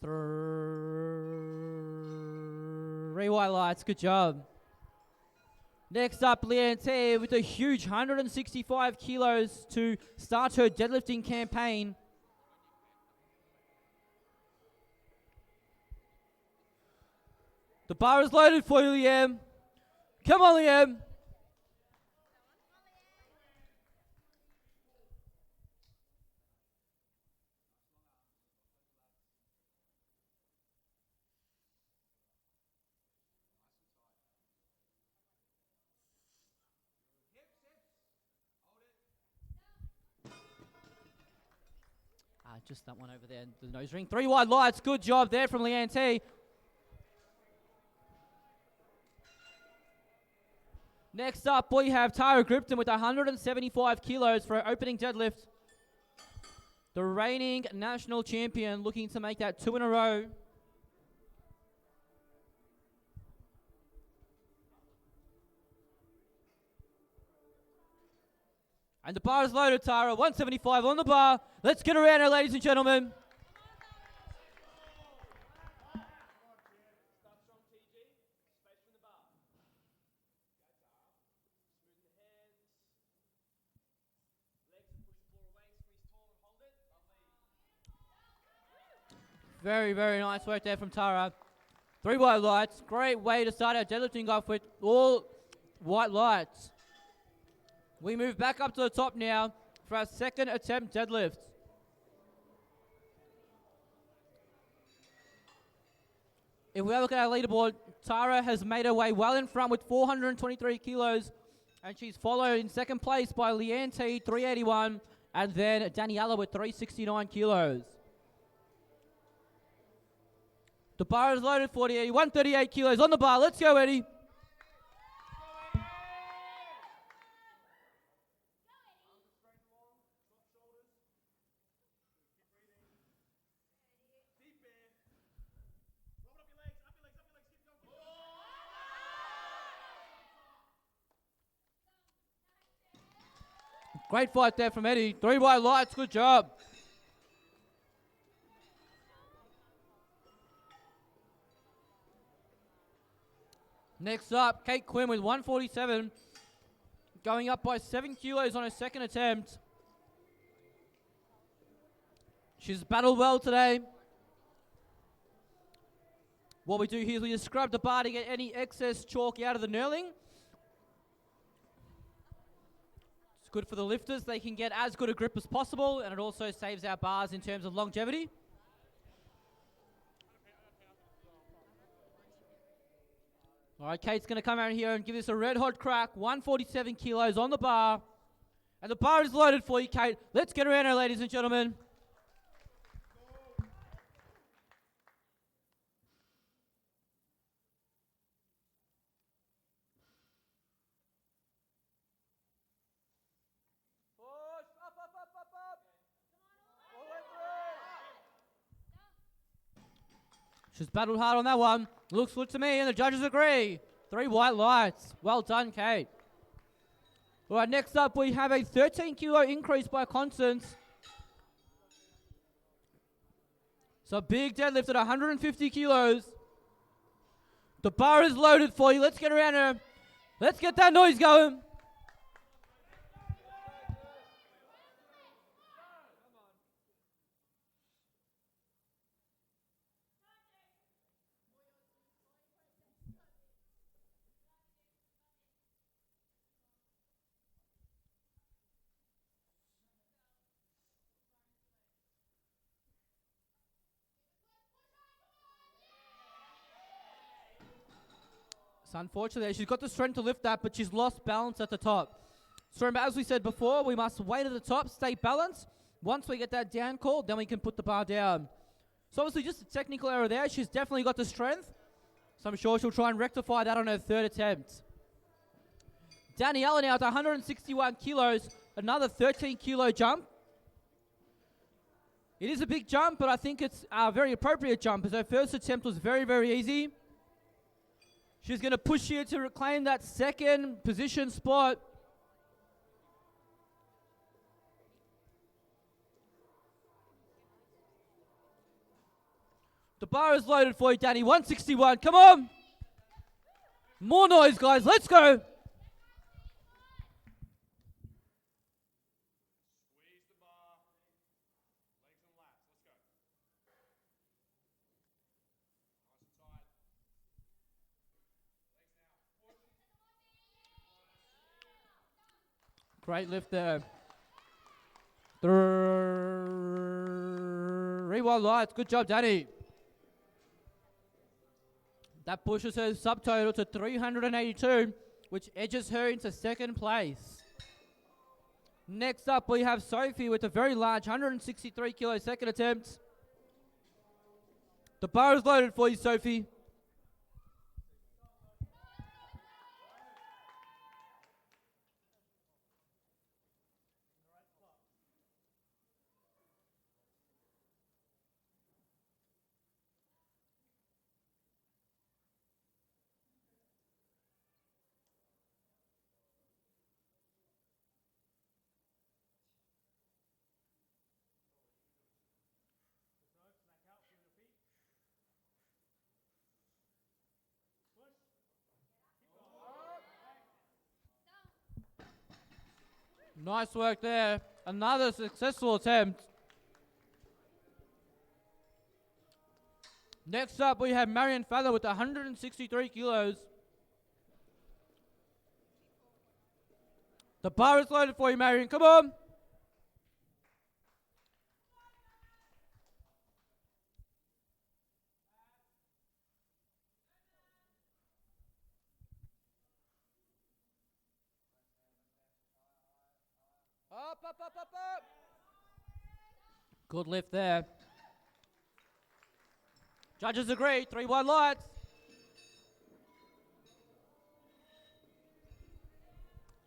[SPEAKER 1] 3 white lights, good job. Next up, Leanne T with a huge 165 kilos to start her deadlifting campaign. The bar is loaded for you, Liam. Come on, Liam. Just that one over there, the nose ring. 3 wide lights, good job there from Leanne T. Next up, we have Tara Gripton with 175 kilos for her opening deadlift. The reigning national champion looking to make that 2 in a row. And the bar is loaded, Tara. 175 on the bar. Let's get around here, ladies and gentlemen. Very, very nice work there from Tara. 3 white lights. Great way to start our deadlifting off with all white lights. We move back up to the top now for our second attempt deadlift. If we look at our leaderboard, Tara has made her way well in front with 423 kilos, and she's followed in second place by Leanne T, 381, and then Daniela with 369 kilos. The bar is loaded for Eddie, 138 kilos on the bar. Let's go, Eddie. Great fight there from Eddie. 3 wide lights, good job. Next up, Kate Quinn with 147, going up by 7 kilos on her second attempt. She's battled well today. What we do here is we just scrub the bar to get any excess chalk out of the knurling. It's good for the lifters. They can get as good a grip as possible, and it also saves our bars in terms of longevity. All right, Kate's going to come out here and give this a red-hot crack. 147 kilos on the bar. And the bar is loaded for you, Kate. Let's get around her, ladies and gentlemen. She's battled hard on that one. Looks good to me, and the judges agree. 3 white lights. Well done, Kate. All right, next up we have a 13-kilo increase by Constance. So big deadlift at 150 kilos. The bar is loaded for you. Let's get around her. Let's get that noise going. So unfortunately, she's got the strength to lift that, but she's lost balance at the top. So remember, as we said before, we must wait at the top, stay balanced. Once we get that down call, then we can put the bar down. So obviously just a technical error there. She's definitely got the strength. So I'm sure she'll try and rectify that on her 3rd attempt. Daniela now at 161 kilos, another 13-kilo jump. It is a big jump, but I think it's a very appropriate jump, as her first attempt was very, very easy. She's going to push here to reclaim that 2nd position spot. The bar is loaded for you, Danny. 161. Come on. More noise, guys. Let's go. Great lift there. 3 white lights. Good job, Danny. That pushes her subtotal to 382, which edges her into 2nd place. Next up, we have Sophie with a very large 163 kilo 2nd attempt. The bar is loaded for you, Sophie. Nice work there. Another successful attempt. Next up, we have Marion Feather with 163 kilos. The bar is loaded for you, Marion. Come on. Up. Good lift there. Judges agree. 3 white lights.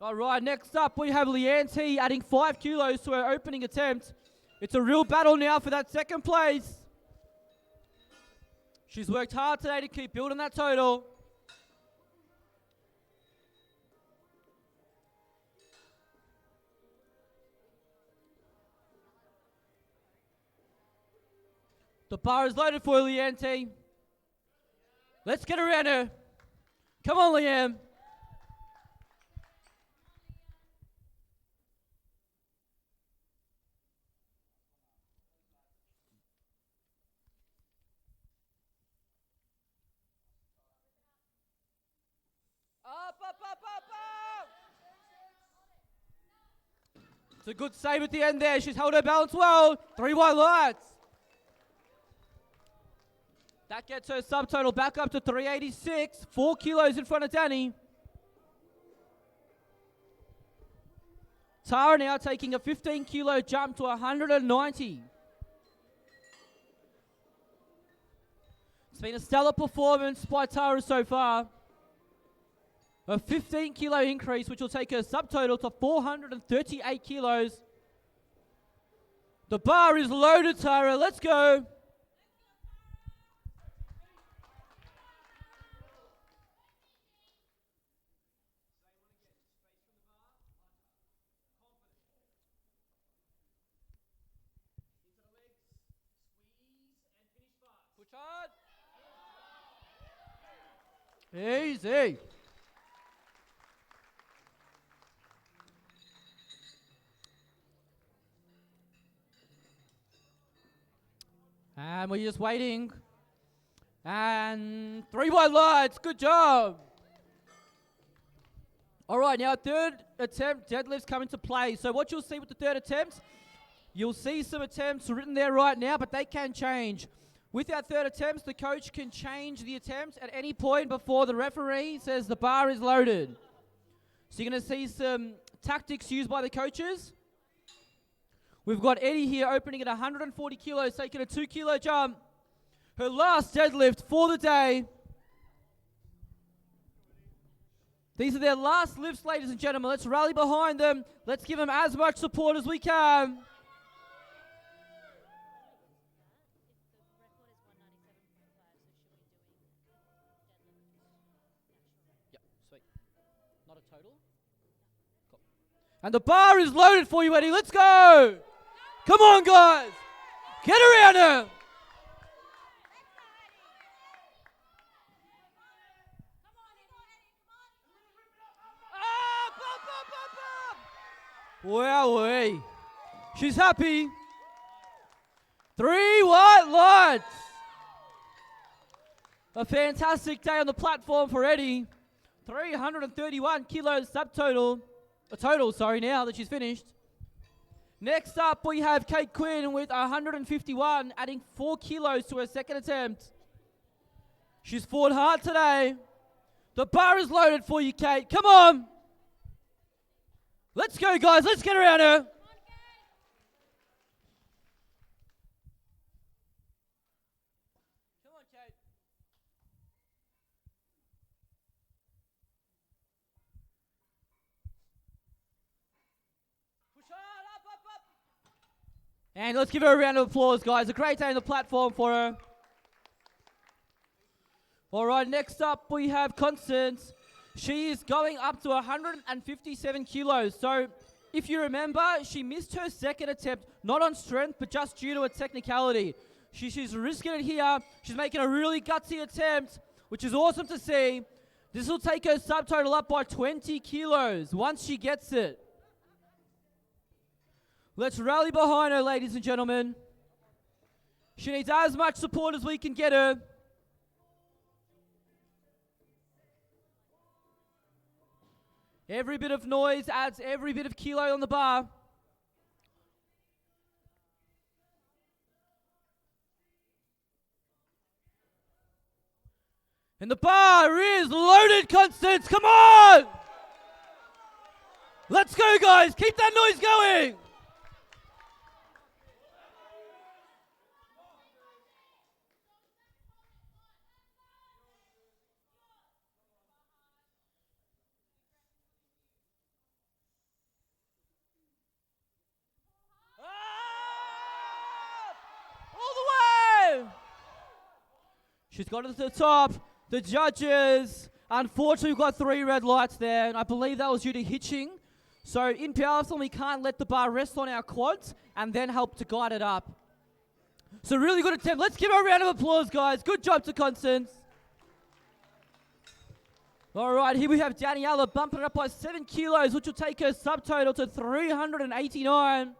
[SPEAKER 1] All right, next up we have Leanne T adding 5 kilos to her opening attempt. It's a real battle now for that 2nd place. She's worked hard today to keep building that total. The bar is loaded for Leanne T. Let's get around her. Come on, Leanne. Up. It's a good save at the end there. She's held her balance well. 3 white lights. That gets her subtotal back up to 386. 4 kilos in front of Danny. Tara now taking a 15 kilo jump to 190. It's been a stellar performance by Tara so far. A 15 kilo increase, which will take her subtotal to 438 kilos. The bar is loaded, Tara. Let's go. Push hard. Easy. And we're just waiting. And 3 wide lights. Good job. All right, now third attempt, deadlifts come into play. So what you'll see with the third attempt, you'll see some attempts written there right now, but they can change. With our third attempts, the coach can change the attempt at any point before the referee says the bar is loaded. So you're going to see some tactics used by the coaches. We've got Eddie here opening at 140 kilos, taking a 2 kilo jump. Her last deadlift for the day. These are their last lifts, ladies and gentlemen. Let's rally behind them. Let's give them as much support as we can. Yep, sweet. Not a total? Cool. And the bar is loaded for you, Eddie. Let's go. Come on, guys. Get around her. Wowee. She's happy. 3 white lights. A fantastic day on the platform for Eddie. 331 kilos subtotal. A total, sorry, now that she's finished. Next up, we have Kate Quinn with 151, adding 4 kilos to her second attempt. She's fought hard today. The bar is loaded for you, Kate. Come on. Let's go, guys. Let's get around her. Come on, Kate. Push hard, up. And let's give her a round of applause, guys. A great day on the platform for her. All right, next up we have Constance. She is going up to 157 kilos. So if you remember, she missed her second attempt, not on strength, but just due to a technicality. She's risking it here. She's making a really gutsy attempt, which is awesome to see. This will take her subtotal up by 20 kilos once she gets it. Let's rally behind her, ladies and gentlemen. She needs as much support as we can get her. Every bit of noise adds every bit of kilo on the bar. And the bar is loaded, Constance. Come on! Let's go, guys. Keep that noise going. She's got it to the top. The judges, unfortunately, we've got 3 red lights there, and I believe that was due to hitching. So in powerlifting, we can't let the bar rest on our quads and then help to guide it up. So really good attempt. Let's give her a round of applause, guys. Good job to Constance. All right, here we have Daniela bumping it up by 7 kilos, which will take her subtotal to 389.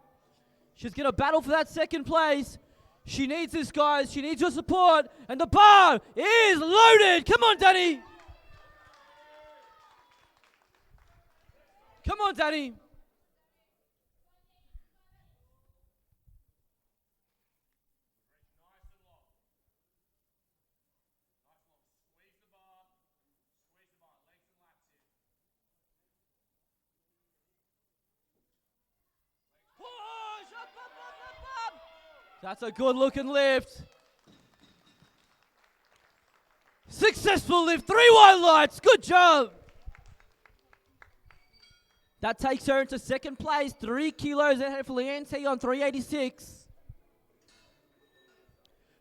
[SPEAKER 1] She's going to battle for that second place. She needs this, guys. She needs your support. And the bar is loaded. Come on, Danny. Come on, Danny. That's a good looking lift. Successful lift, 3 wide lights, good job. That takes her into second place, 3 kilos ahead for Leanne T on 386.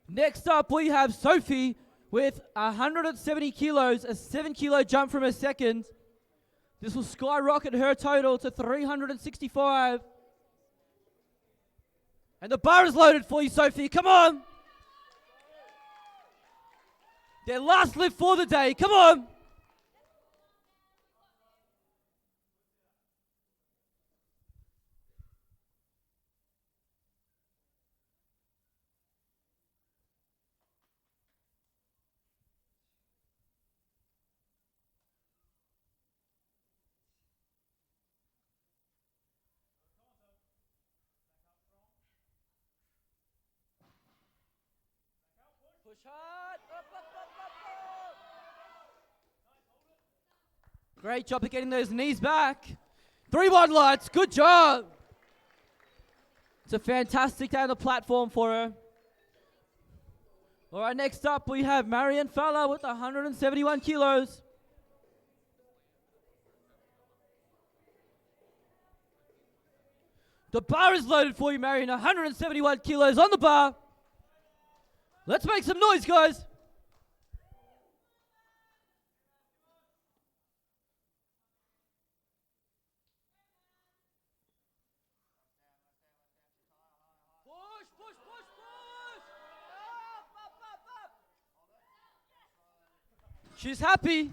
[SPEAKER 1] Next up, we have Sophie with 170 kilos, a 7 kilo jump from her second. This will skyrocket her total to 365. And the bar is loaded for you, Sophie. Come on. Their last lift for the day. Come on. Push hard. Up, up, up, up, up. Great job of getting those knees back. 3 wide lights. Good job. It's a fantastic day on the platform for her. All right, next up we have Marianne Fowler with 171 kilos. The bar is loaded for you, Marianne. 171 kilos on the bar. Let's make some noise, guys. Push, push, push, push. Up, up, up, up. She's happy.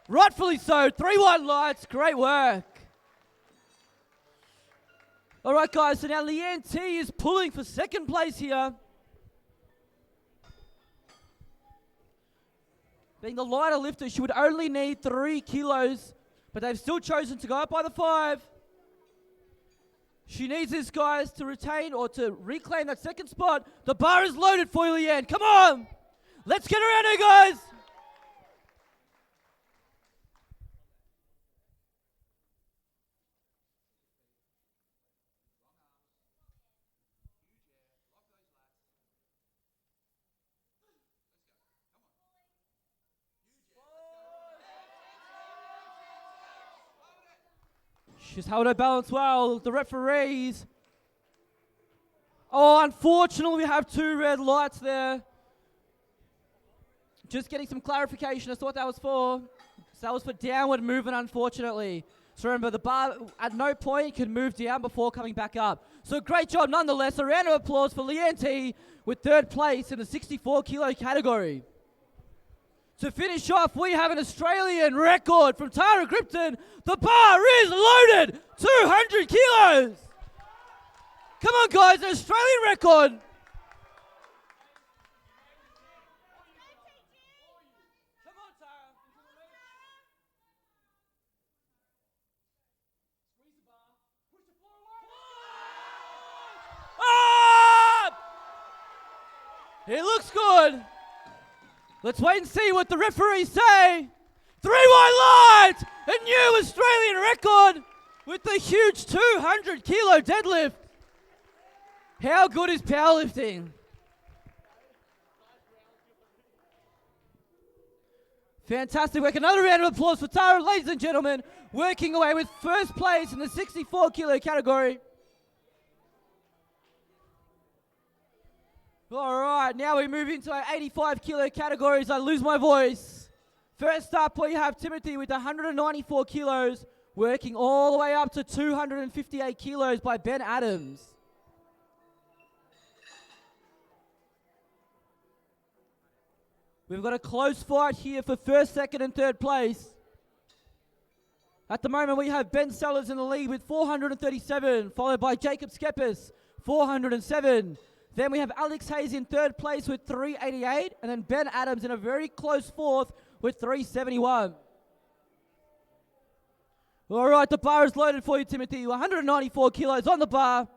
[SPEAKER 1] Rightfully so. 3 wide lights. Great work. All right, guys. So now Leanne T is pulling for second place here. Being the lighter lifter, she would only need 3 kilos, but they've still chosen to go up by the 5. She needs this, guys, to retain or to reclaim that second spot. The bar is loaded for you, Leanne. Come on. Let's get around here, guys. She's held her balance well. The referees. Oh, unfortunately, we have 2 red lights there. Just getting some clarification as to what that was for. So that was for downward movement, unfortunately. So remember, the bar at no point can move down before coming back up. So great job nonetheless. A round of applause for Leanne T with 3rd place in the 64 kilo category. To finish off, we have an Australian record from Tara Gripton. The bar is loaded, 200 kilos. Come on, guys, an Australian record. Come on, Tara. Squeeze the bar. Push the floor away. Up! It looks good. Let's wait and see what the referees say. 3 wide lights, a new Australian record with the huge 200 kilo deadlift. How good is powerlifting? Fantastic work. Another round of applause for Tara, ladies and gentlemen, working away with 1st place in the 64 kilo category. All right, now we move into our 85 kilo categories. I lose my voice. First up, we have Timothy with 194 kilos, working all the way up to 258 kilos by Ben Adams. We've got a close fight here for 1st, 2nd, and 3rd place. At the moment, we have Ben Sellers in the lead with 437, followed by Jacob Skepis, 407. Then we have Alex Hayes in 3rd place with 388, and then Ben Adams in a very close 4th with 371. All right, the bar is loaded for you, Timothy. 194 kilos on the bar.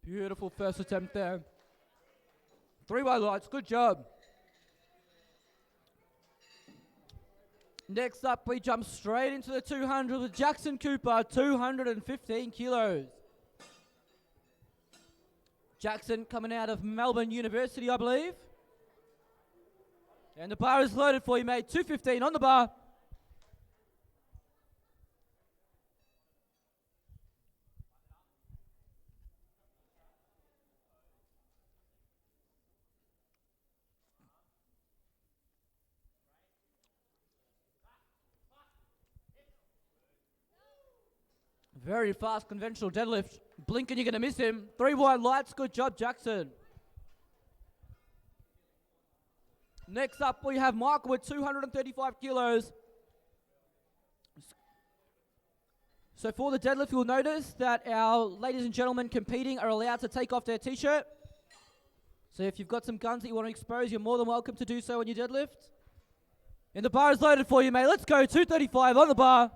[SPEAKER 1] Beautiful first attempt there. 3 wide lights, good job. Next up, we jump straight into the 200 with Jackson Cooper, 215 kilos. Jackson coming out of Melbourne University, I believe. And the bar is loaded for you, mate. 215 on the bar. Very fast conventional deadlift. Blink and you're going to miss him. 3 wide lights. Good job, Jackson. Next up, we have Michael with 235 kilos. So for the deadlift, you'll notice that our ladies and gentlemen competing are allowed to take off their t-shirt. So if you've got some guns that you want to expose, you're more than welcome to do so on your deadlift. And the bar is loaded for you, mate. Let's go. 235 on the bar.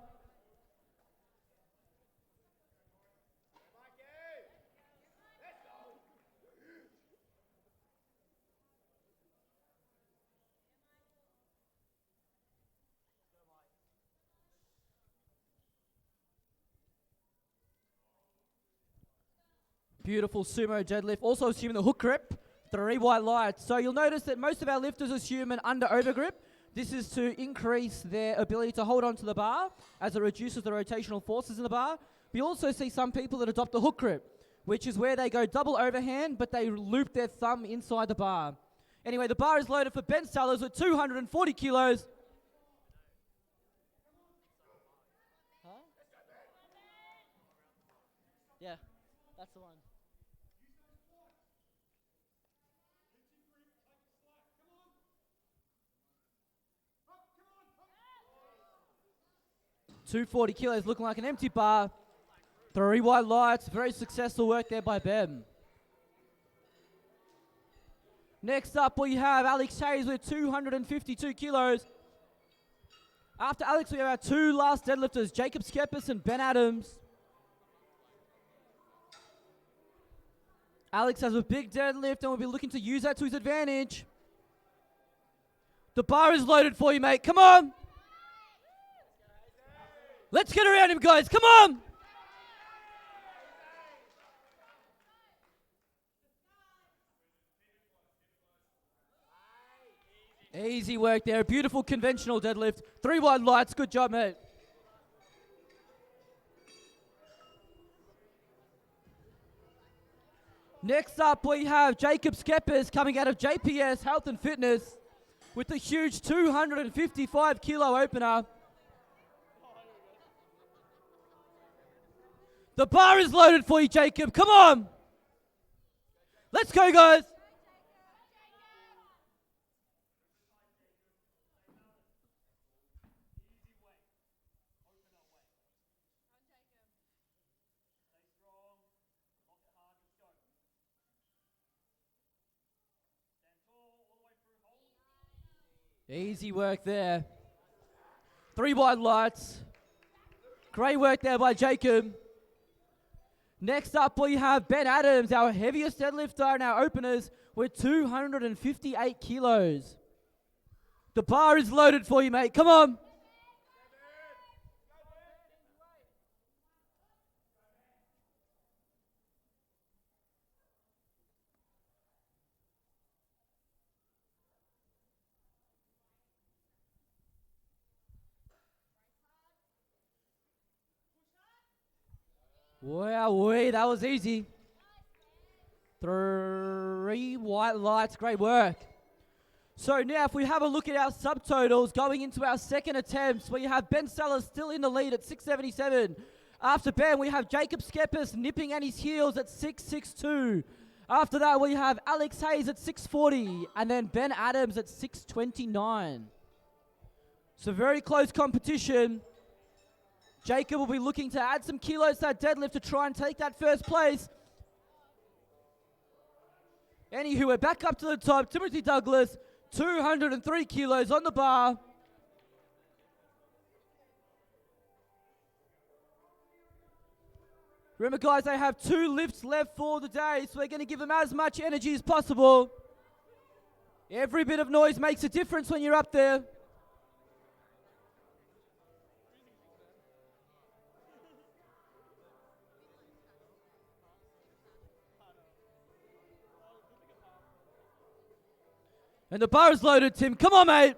[SPEAKER 1] Beautiful sumo deadlift. Also assuming the hook grip. 3 wide lights. So you'll notice that most of our lifters assume an under-over grip. This is to increase their ability to hold on to the bar as it reduces the rotational forces in the bar. We also see some people that adopt the hook grip, which is where they go double overhand, but they loop their thumb inside the bar. Anyway, the bar is loaded for Ben Sellers with 240 kilos. Huh? Yeah, that's the one. $240 kilos, looking like an empty bar. 3 wide lights, very successful work there by Ben. Next up, we have Alex Hayes with 252 kilos. After Alex, we have our 2 last deadlifters, Jacob Skepis and Ben Adams. Alex has a big deadlift and will be looking to use that to his advantage. The bar is loaded for you, mate. Come on. Let's get around him, guys. Come on. Easy work there. Beautiful conventional deadlift. 3 wide lights. Good job, mate. Next up, we have Jacob Skepis coming out of JPS Health and Fitness with a huge 255 kilo opener. The bar is loaded for you, Jacob. Come on. Let's go, guys. Easy work there. 3 wide lights. Great work there by Jacob. Next up, we have Ben Adams, our heaviest deadlifter and our openers with 258 kilos. The bar is loaded for you, mate. Come on. Wow, that was easy. 3 white lights, great work. So now if we have a look at our subtotals going into our second attempts, we have Ben Sellers still in the lead at 677. After Ben, we have Jacob Skepis nipping at his heels at 662. After that, we have Alex Hayes at 640, and then Ben Adams at 629. So very close competition. Jacob will be looking to add some kilos to that deadlift to try and take that first place. Anywho, we're back up to the top. Timothy Douglas, 203 kilos on the bar. Remember, guys, they have 2 lifts left for the day, so we're going to give them as much energy as possible. Every bit of noise makes a difference when you're up there. And the bar is loaded, Tim. Come on, mate.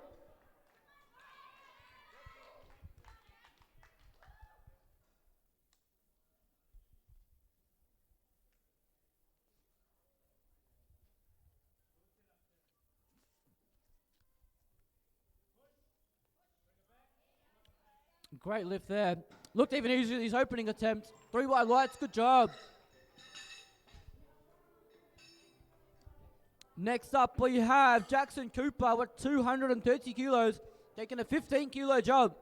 [SPEAKER 1] Great lift there. Looked even easier than his opening attempt. 3 wide lights, good job. Next up, we have Jackson Cooper with 230 kilos, taking a 15-kilo job.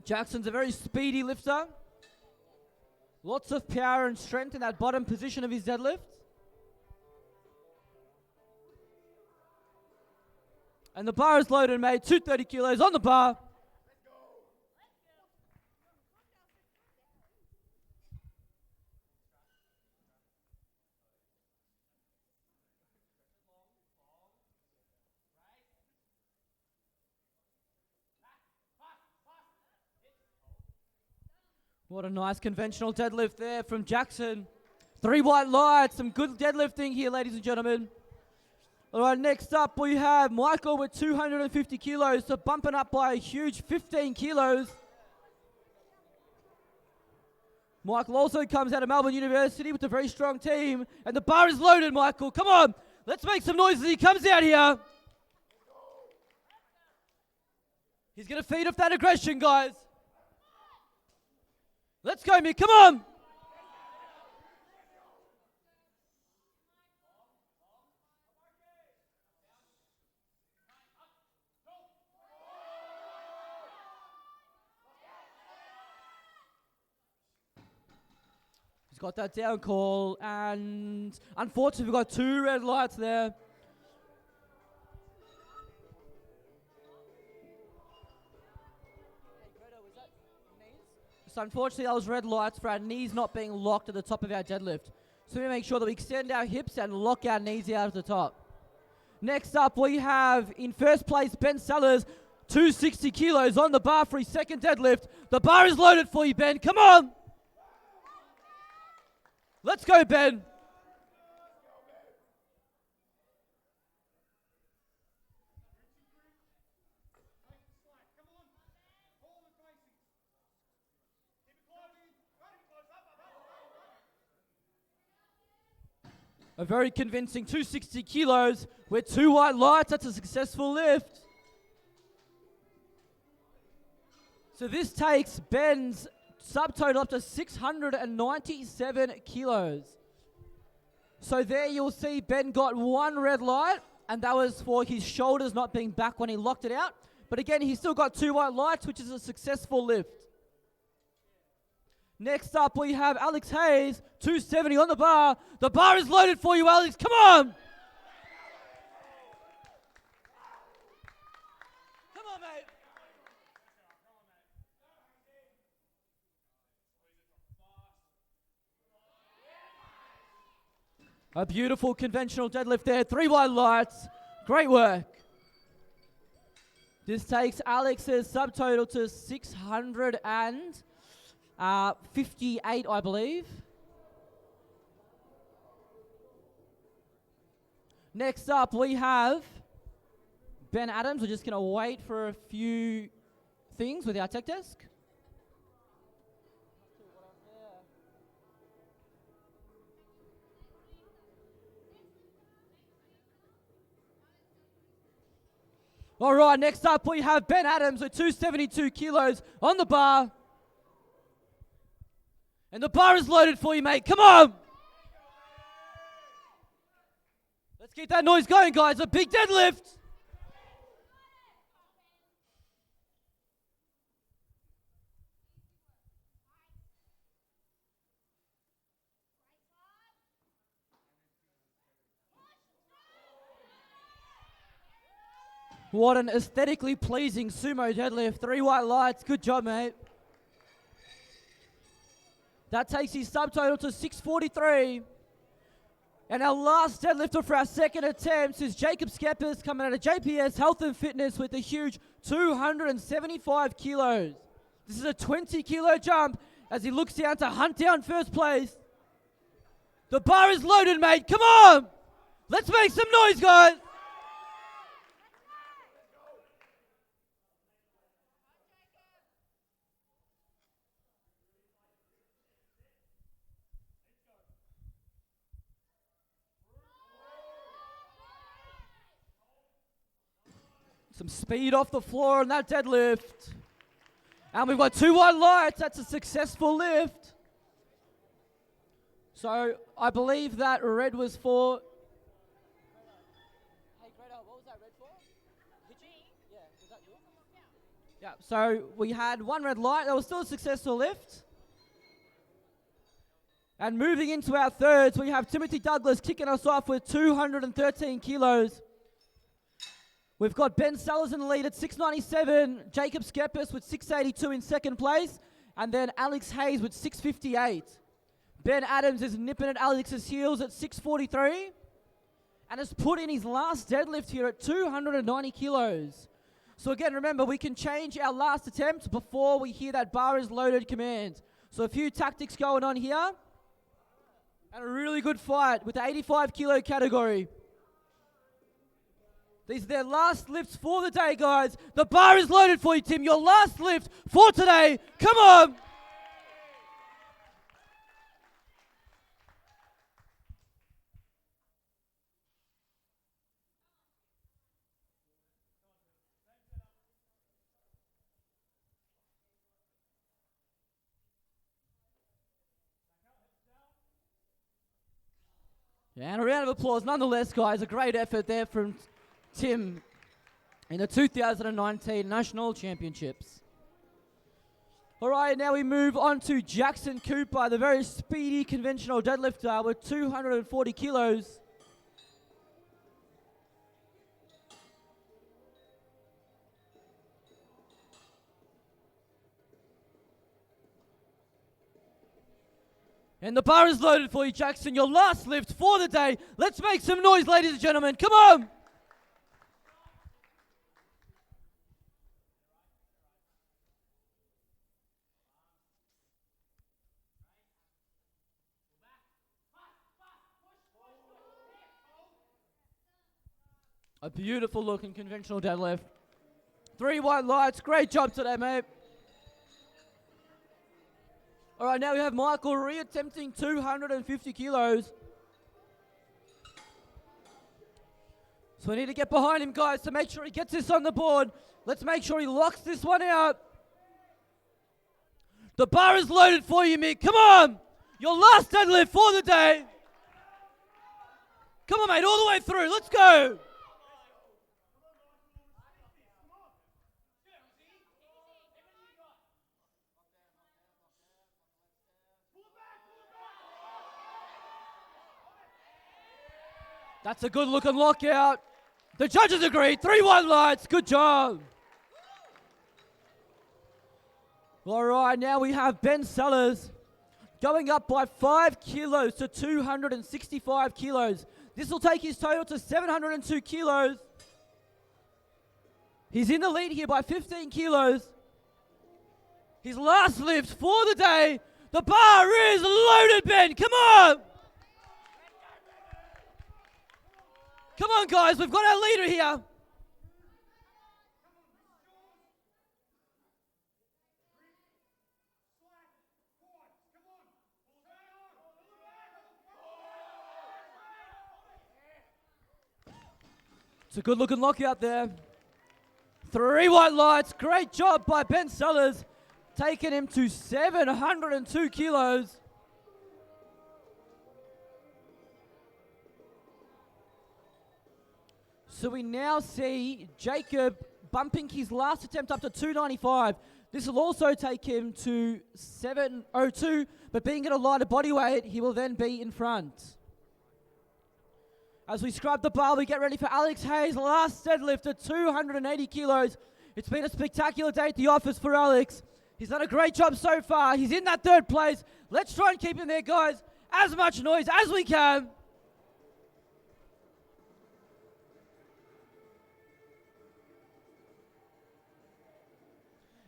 [SPEAKER 1] Jackson's a very speedy lifter. Lots of power and strength in that bottom position of his deadlift. And the bar is loaded, mate. 230 kilos on the bar. What a nice conventional deadlift there from Jackson. 3 white lights, some good deadlifting here, ladies and gentlemen. All right, next up we have Michael with 250 kilos, so bumping up by a huge 15 kilos. Michael also comes out of Melbourne University with a very strong team, and the bar is loaded, Michael. Come on, let's make some noise as he comes out here. He's going to feed off that aggression, guys. Let's go, Mick. Come on. He's got that down call, and unfortunately, we've got 2 red lights there. So unfortunately, that was red lights for our knees not being locked at the top of our deadlift. So we make sure that we extend our hips and lock our knees out at the top. Next up, we have in first place Ben Sellers, 260 kilos on the bar for his second deadlift. The bar is loaded for you, Ben. Come on. Let's go, Ben. A very convincing 260 kilos with 2 white lights. That's a successful lift. So this takes Ben's subtotal up to 697 kilos. So there you'll see Ben got 1 red light, and that was for his shoulders not being back when he locked it out. But again, he's still got 2 white lights, which is a successful lift. Next up, we have Alex Hayes, 270 on the bar. The bar is loaded for you, Alex. Come on. Come on, mate. A beautiful conventional deadlift there. 3 wide lights. Great work. This takes Alex's subtotal to 658, I believe. Next up, we have Ben Adams. We're just going to wait for a few things with our tech desk. All right, next up, we have Ben Adams with 272 kilos on the bar. And the bar is loaded for you, mate. Come on. Let's keep that noise going, guys. A big deadlift. What an aesthetically pleasing sumo deadlift. 3 white lights. Good job, mate. That takes his subtotal to 643. And our last deadlifter for our second attempt is Jacob Skeppers coming out of JPS Health and Fitness with a huge 275 kilos. This is a 20 kilo jump as he looks down to hunt down first place. The bar is loaded, mate. Come on! Let's make some noise, guys! Some speed off the floor on that deadlift. And we've got 2 white lights. That's a successful lift. So I believe that red was for... Hey, Greta, what was that red for? Yeah, was that you? Yeah, so we had 1 red light. That was still a successful lift. And moving into our thirds, we have Timothy Douglas kicking us off with 213 kilos. We've got Ben Sellers in the lead at 697, Jacob Skeppers with 682 in second place, and then Alex Hayes with 658. Ben Adams is nipping at Alex's heels at 643, and has put in his last deadlift here at 290 kilos. So again, remember, we can change our last attempt before we hear that bar is loaded command. So a few tactics going on here, and a really good fight with the 85 kilo category. These are their last lifts for the day, guys. The bar is loaded for you, Tim. Your last lift for today. Come on. Yeah, and a round of applause nonetheless, guys. A great effort there from Tim in the 2019 National Championships. All right, now we move on to Jackson Cooper, the very speedy conventional deadlifter with 240 kilos. And the bar is loaded for you, Jackson. Your last lift for the day. Let's make some noise, ladies and gentlemen. Come on! A beautiful looking conventional deadlift. 3 white lights. Great job today, mate. All right, now we have Michael reattempting 250 kilos. So we need to get behind him, guys, to make sure he gets this on the board. Let's make sure he locks this one out. The bar is loaded for you, Mick. Come on. Your last deadlift for the day. Come on, mate, all the way through. Let's go. That's a good looking lockout. The judges agree. 3 white lights. Good job. All right, now we have Ben Sellers going up by 5 kilos to 265 kilos. This will take his total to 702 kilos. He's in the lead here by 15 kilos. His last lift for the day. The bar is loaded, Ben. Come on. Come on, guys. We've got our leader here. It's a good looking lockout there. 3 white lights. Great job by Ben Sellers. Taking him to 702 kilos. So we now see Jacob bumping his last attempt up to 295. This will also take him to 702, but being at a lighter body weight, he will then be in front. As we scrub the bar, we get ready for Alex Hayes' last deadlift at 280 kilos. It's been a spectacular day at the office for Alex. He's done a great job so far. He's in that 3rd place. Let's try and keep in there, guys. As much noise as we can.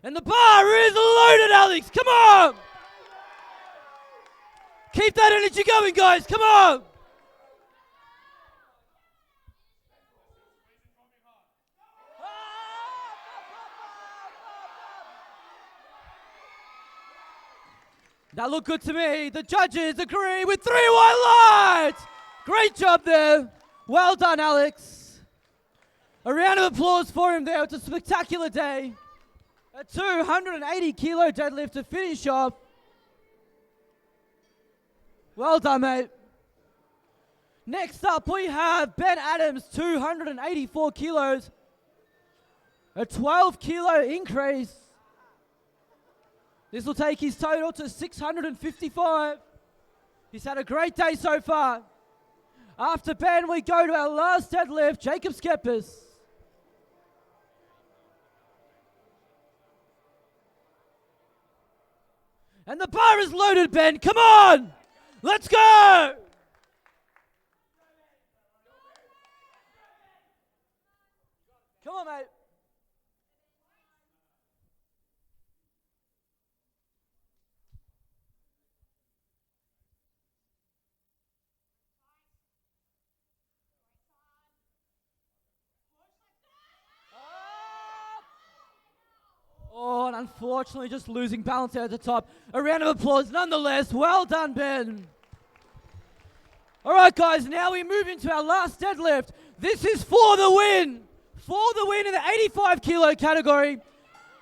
[SPEAKER 1] And the bar is loaded, Alex. Come on. Keep that energy going, guys. Come on. That looked good to me. The judges agree with 3 white lights. Great job there. Well done, Alex. A round of applause for him there. It's a spectacular day. A 280 kilo deadlift to finish off. Well done, mate. Next up, we have Ben Adams, 284 kilos. A 12 kilo increase. This will take his total to 655. He's had a great day so far. After Ben, we go to our last deadlift, Jacob Skeppers. And the bar is loaded, Ben. Come on! Let's go! Come on, mate. Oh, and unfortunately just losing balance there at the top. A round of applause nonetheless. Well done, Ben. All right, guys, now we move into our last deadlift. This is for the win. For the win in the 85 kilo category.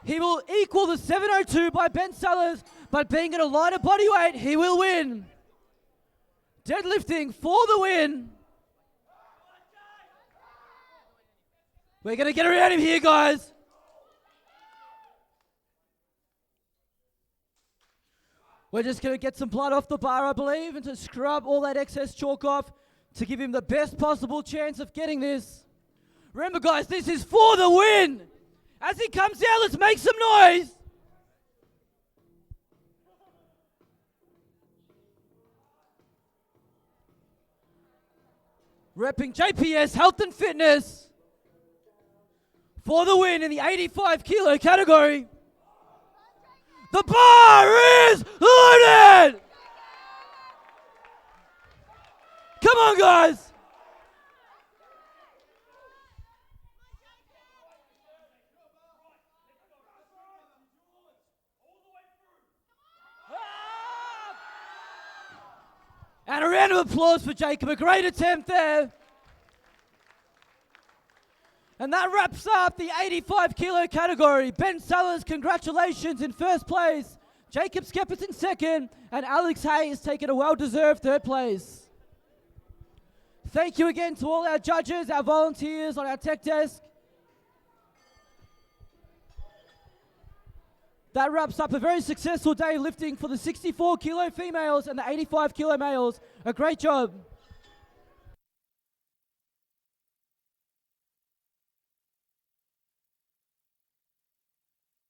[SPEAKER 1] He will equal the 702 by Ben Sellers, but being at a lighter body weight, he will win. Deadlifting for the win. We're going to get around him here, guys. We're just going to get some blood off the bar, I believe, and to scrub all that excess chalk off to give him the best possible chance of getting this. Remember, guys, this is for the win. As he comes out, let's make some noise. Repping JPS Health and Fitness for the win in the 85 kilo category. The bar is loaded! Come on, guys! And a round of applause for Jacob. A great attempt there. And that wraps up the 85 kilo category. Ben Sellers, congratulations in first place. Jacob Skeppers in second. And Alex Hayes taking a well-deserved third place. Thank you again to all our judges, our volunteers on our tech desk. That wraps up a very successful day lifting for the 64 kilo females and the 85 kilo males. A great job.